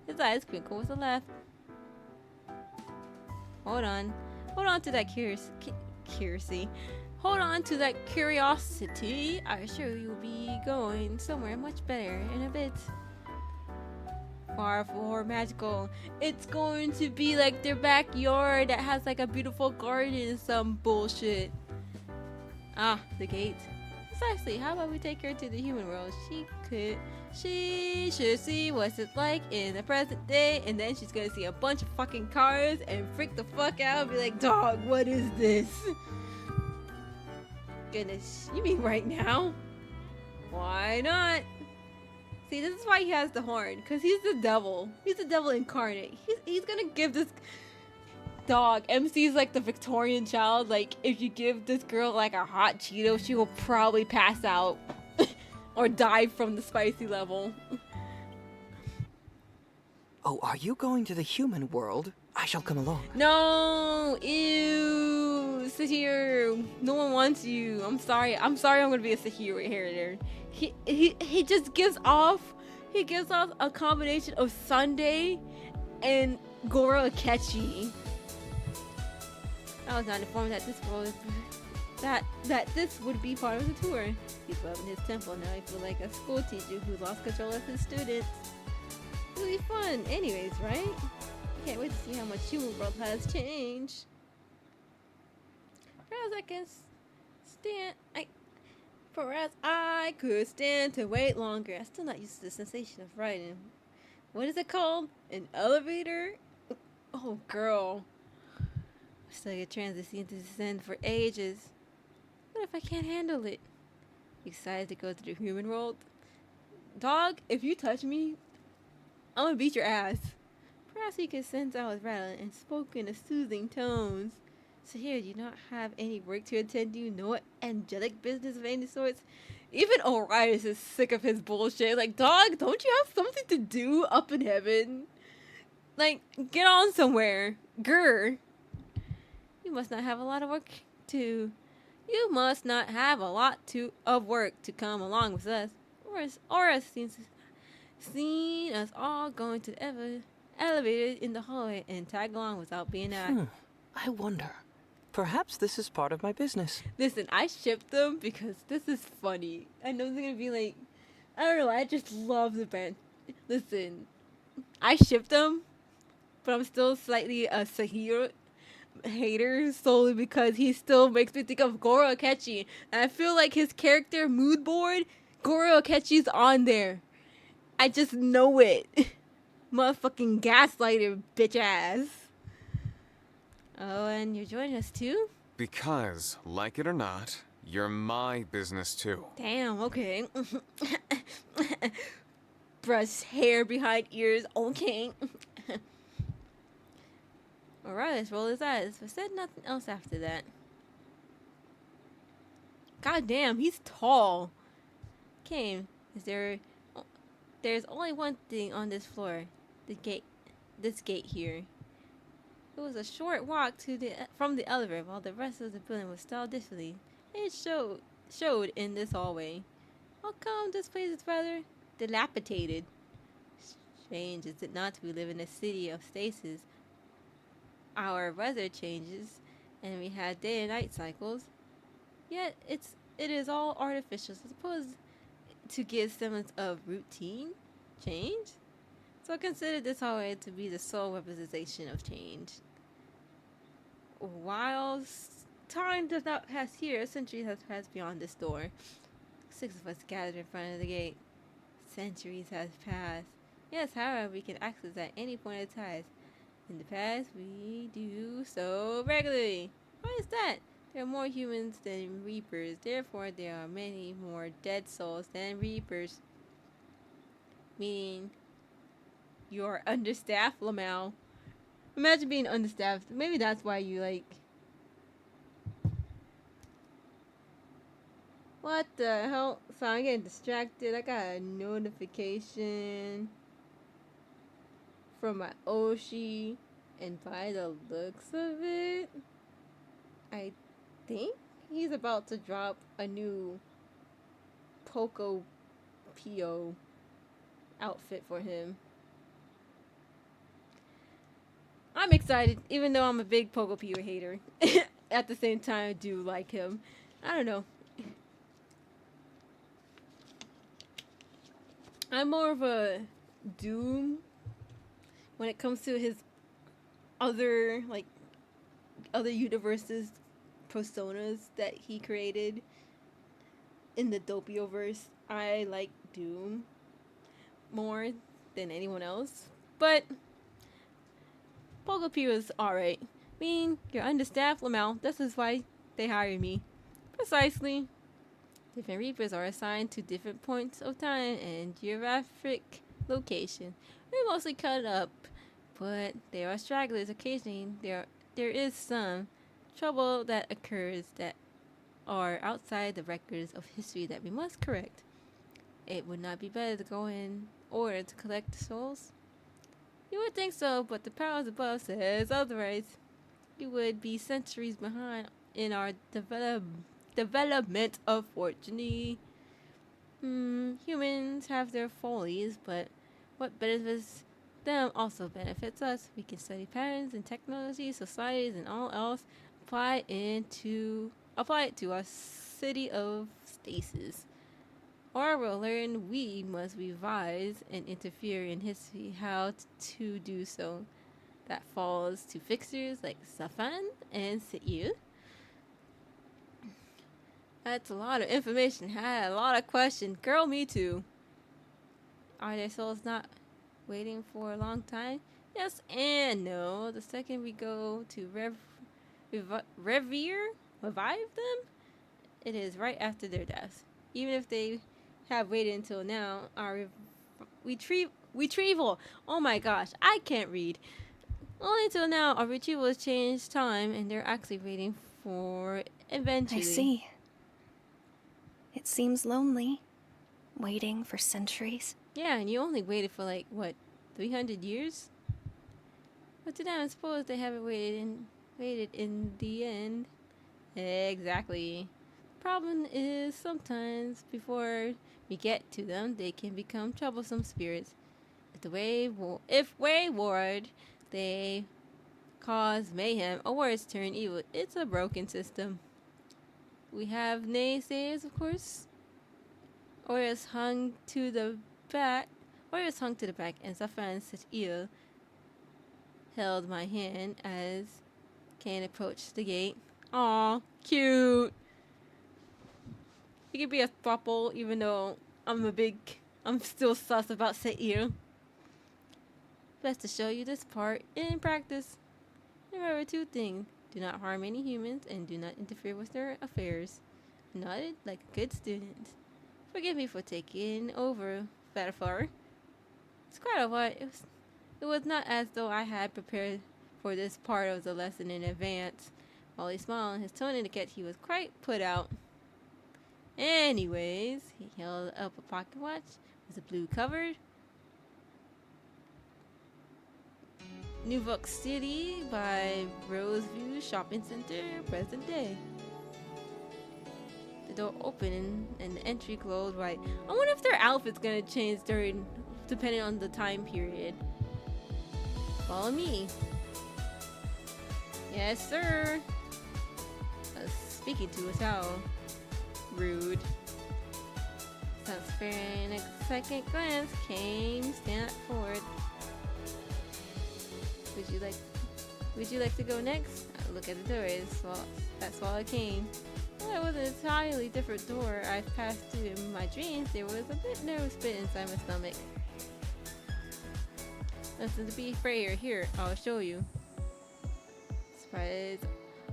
his eyes crinkle with a laugh. Hold on to that curiosity. Hold on to that curiosity. I assure you'll be going somewhere much better in a bit. Far more magical. It's going to be like their backyard that has like a beautiful garden, some bullshit. Ah, the gate. Precisely. How about we take her to the human world? She should see what's it like in the present day, and then she's gonna see a bunch of fucking cars and freak the fuck out and be like, dog, what is this? Goodness, you mean right now? Why not? See, this is why he has the horn, because he's the devil. He's the devil incarnate. He's gonna give this dog. MC's like the Victorian child. Like, if you give this girl like a hot Cheeto, she will probably pass out or die from the spicy level. Oh, are you going to the human world? I shall come along. No, ew, Sahir. No one wants you. I'm sorry. I'm gonna be a Sahir inheritor. He just gives off. He gives off a combination of Sunday and Goro Akechi. I was not informed that this would be part of the tour. He's loving his temple now. I feel like a school teacher who lost control of his students. It'll be fun, anyways, right? Can't wait to see how much human world has changed. Perhaps I could stand to wait longer. I'm still not used to the sensation of riding. What is it called? An elevator? Oh, girl. Still get transition to descend for ages. What if I can't handle it? Excited to go to the human world? Dog, if you touch me, I'm gonna beat your ass. Perhaps he could sense I was rattling and spoke in a soothing tones. So here, do you not have any work to attend to? No angelic business of any sorts? Even Aries is sick of his bullshit. Like, dog, don't you have something to do up in heaven? Like, get on somewhere. Grr. You must not have a lot of work to come along with us. Aura seems seen us all going to the elevator in the hallway and tag along without being asked. I wonder. Perhaps this is part of my business. Listen, I shipped them because this is funny. I know they're gonna be like, I don't know, I just love the band. Listen, I shipped them, but I'm still slightly a Sahir hater solely because he still makes me think of Goro Akechi. And I feel like his character mood board, Goro Akechi's on there. I just know it. Motherfucking gaslighter, bitch ass. Oh, and you're joining us too? Because, like it or not, you're my business too. Damn, okay. Brush hair behind ears, okay. Alright, let's roll his eyes. But said nothing else after that. God damn, he's tall. Kane, there's only one thing on this floor. This gate here. It was a short walk from the elevator, while the rest of the building was styled differently. It showed in this hallway. How come this place is rather dilapidated? Strange, is it not? We live in a city of stasis. Our weather changes, and we have day and night cycles. Yet it is all artificial. I suppose to give semblance of routine change. So consider this hallway to be the sole representation of change. While time does not pass here, centuries have passed beyond this door. 6 of us gathered in front of the gate. Centuries have passed. Yes, however, we can access at any point in time. In the past, we do so regularly. Why is that? There are more humans than reapers. Therefore, there are many more dead souls than reapers. Meaning, you're understaffed, Lamau. Imagine being understaffed. Maybe that's why you like. What the hell? So I'm getting distracted. I got a notification from my Oshi, and by the looks of it, I think he's about to drop a new Poco Pio outfit for him. I'm excited, even though I'm a big Poco Pio hater. At the same time, I do like him. I don't know. I'm more of a Doom when it comes to his other universes personas that he created in the Dopioverse. I like Doom more than anyone else, but Poco Pio is alright. I mean, you're understaffed, Lamau. This is why they hired me. Precisely. Different Reapers are assigned to different points of time and geographic location. We mostly cut up, but there are stragglers occasionally. There is some trouble that occurs that are outside the records of history that we must correct. It would not be better to go in order to collect souls? You would think so, but the powers above says otherwise. You would be centuries behind in our development of fortuny. Humans have their follies, but what benefits them also benefits us. We can study patterns in technology, societies, and all else. Apply it to our city of stasis. Or we'll learn we must revise and interfere in history. How to do so. That falls to fixers like Safan and Seiyu. That's a lot of information. Had a lot of questions. Girl, me too. Are their souls not waiting for a long time? Yes and no. The second we go to revive them, it is right after their deaths. Even if they have waited until now, our retrieval. Oh my gosh, I can't read. Only until now, our retrieval has changed time, and they're actually waiting for eventually. I see. It seems lonely, waiting for centuries. Yeah, and you only waited for 300 years? But to them, I suppose they haven't waited in the end. Exactly. Problem is, sometimes before we get to them, they can become troublesome spirits. If wayward, they cause mayhem, or worse, turn evil. It's a broken system. We have naysayers, of course. Aries hung to the back, and Safan Seiyu held my hand as Kane approached the gate. Aw, cute. You could be a throuple, even though I'm still sus about Seiyu. Best to show you this part in practice. Remember 2 things. Do not harm any humans and do not interfere with their affairs. Nodded like a good student. Forgive me for taking over, Fatafar. It's quite a while. It was not as though I had prepared for this part of the lesson in advance. While he smiled, his tone indicated he was quite put out. Anyways, he held up a pocket watch with a blue cover. New York City by Roseview Shopping Center, present day. The door opened and the entry closed right. I wonder if their outfit's gonna change depending on the time period. Follow me. Yes, sir. Speaking to us, how rude. Sounds fair. In a second glance, Kane stand forward. Would you like to go next? I look at the doors. Well, that's while I came. Well, it was an entirely different door I've passed through in my dreams. There was a bit nervous bit inside my stomach. Nothing to be afraid of. Here, I'll show you. Surprise.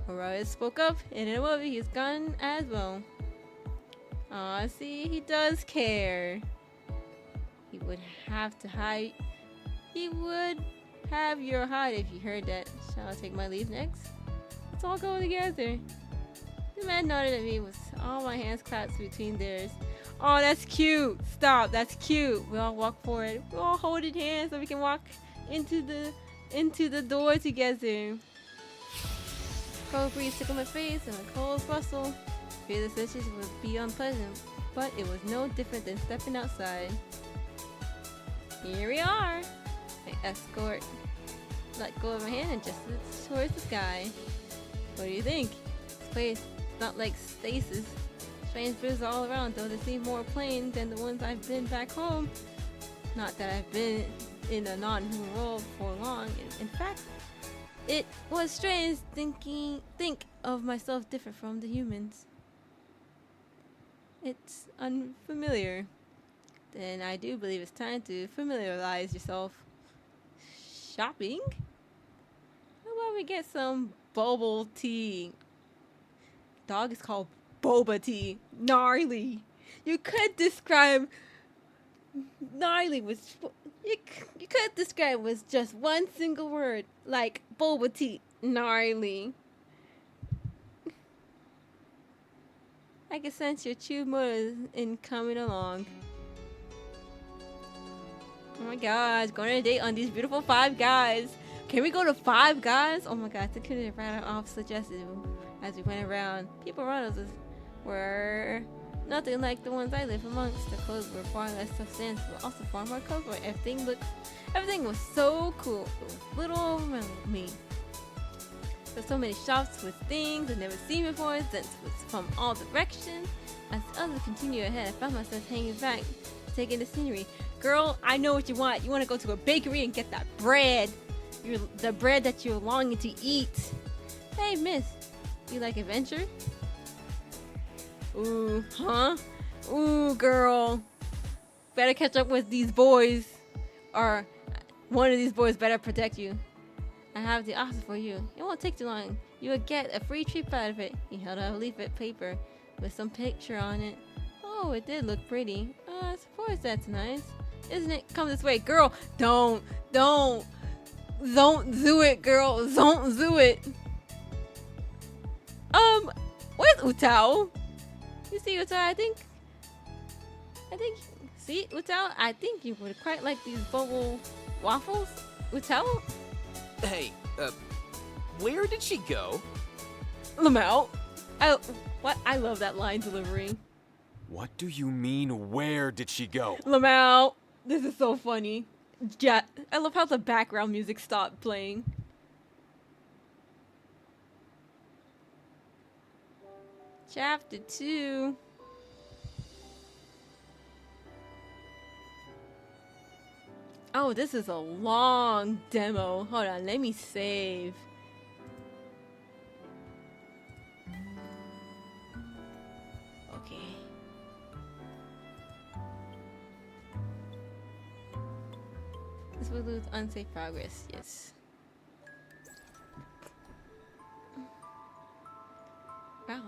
Aries spoke up, and in a movie, he's gone as well. Aw, see, he does care. He would have to hide. He would have your hide if you heard that. Shall I take my leave next? Let's all go together. The man nodded at me with all my hands clasped between theirs. Oh, that's cute. Stop. That's cute. We all walk forward. We all holding hands so we can walk into the door together. Cold breeze tickled my face and a cold rustle. Fear the sensation would be unpleasant, but it was no different than stepping outside. Here we are. My escort let go of my hand and gestured towards the sky. What do you think? This place is not like stasis. Strange views all around, though they seem more plain than the ones I've been back home. Not that I've been in a non-human world for long. In fact, it was strange think of myself different from the humans. It's unfamiliar. Then I do believe it's time to familiarize yourself. Shopping? How about we get some bubble tea? Dog is called boba tea. Gnarly. You could describe gnarly with you could describe with just one single word, like boba tea. Gnarly. I can sense your true motive in coming along. Oh my gosh, going on a date on these beautiful 5 guys. Can we go to 5 guys? Oh my gosh, they couldn't have ran off suggested as we went around. People around us were nothing like the ones I live amongst. The clothes were far less substantial, but also far more colorful. Everything was so cool. It was little me. There's so many shops with things I've never seen before, scents from all directions. As the others continued ahead, I found myself hanging back, taking the scenery. Girl, I know what you want. You want to go to a bakery and get that bread. The bread that you're longing to eat. Hey, miss. You like adventure? Ooh, huh? Ooh, girl. Better catch up with these boys. Or one of these boys better protect you. I have the offer for you. It won't take too long. You will get a free trip out of it. He held out a leaflet paper with some picture on it. Oh, it did look pretty. I suppose that's nice. Isn't it? Come this way, girl. Don't do it, girl. Don't do it. Where's Utao? You see, Utao, I think, see, Utao, I think you would quite like these bubble waffles. Utao? Hey, where did she go? Lamau. I love that line delivery. What do you mean, where did she go? Lamau. This is so funny. Yeah, I love how the background music stopped playing. Chapter 2. Oh, this is a long demo. Hold on, let me save. Okay. This will lose unsafe progress, yes.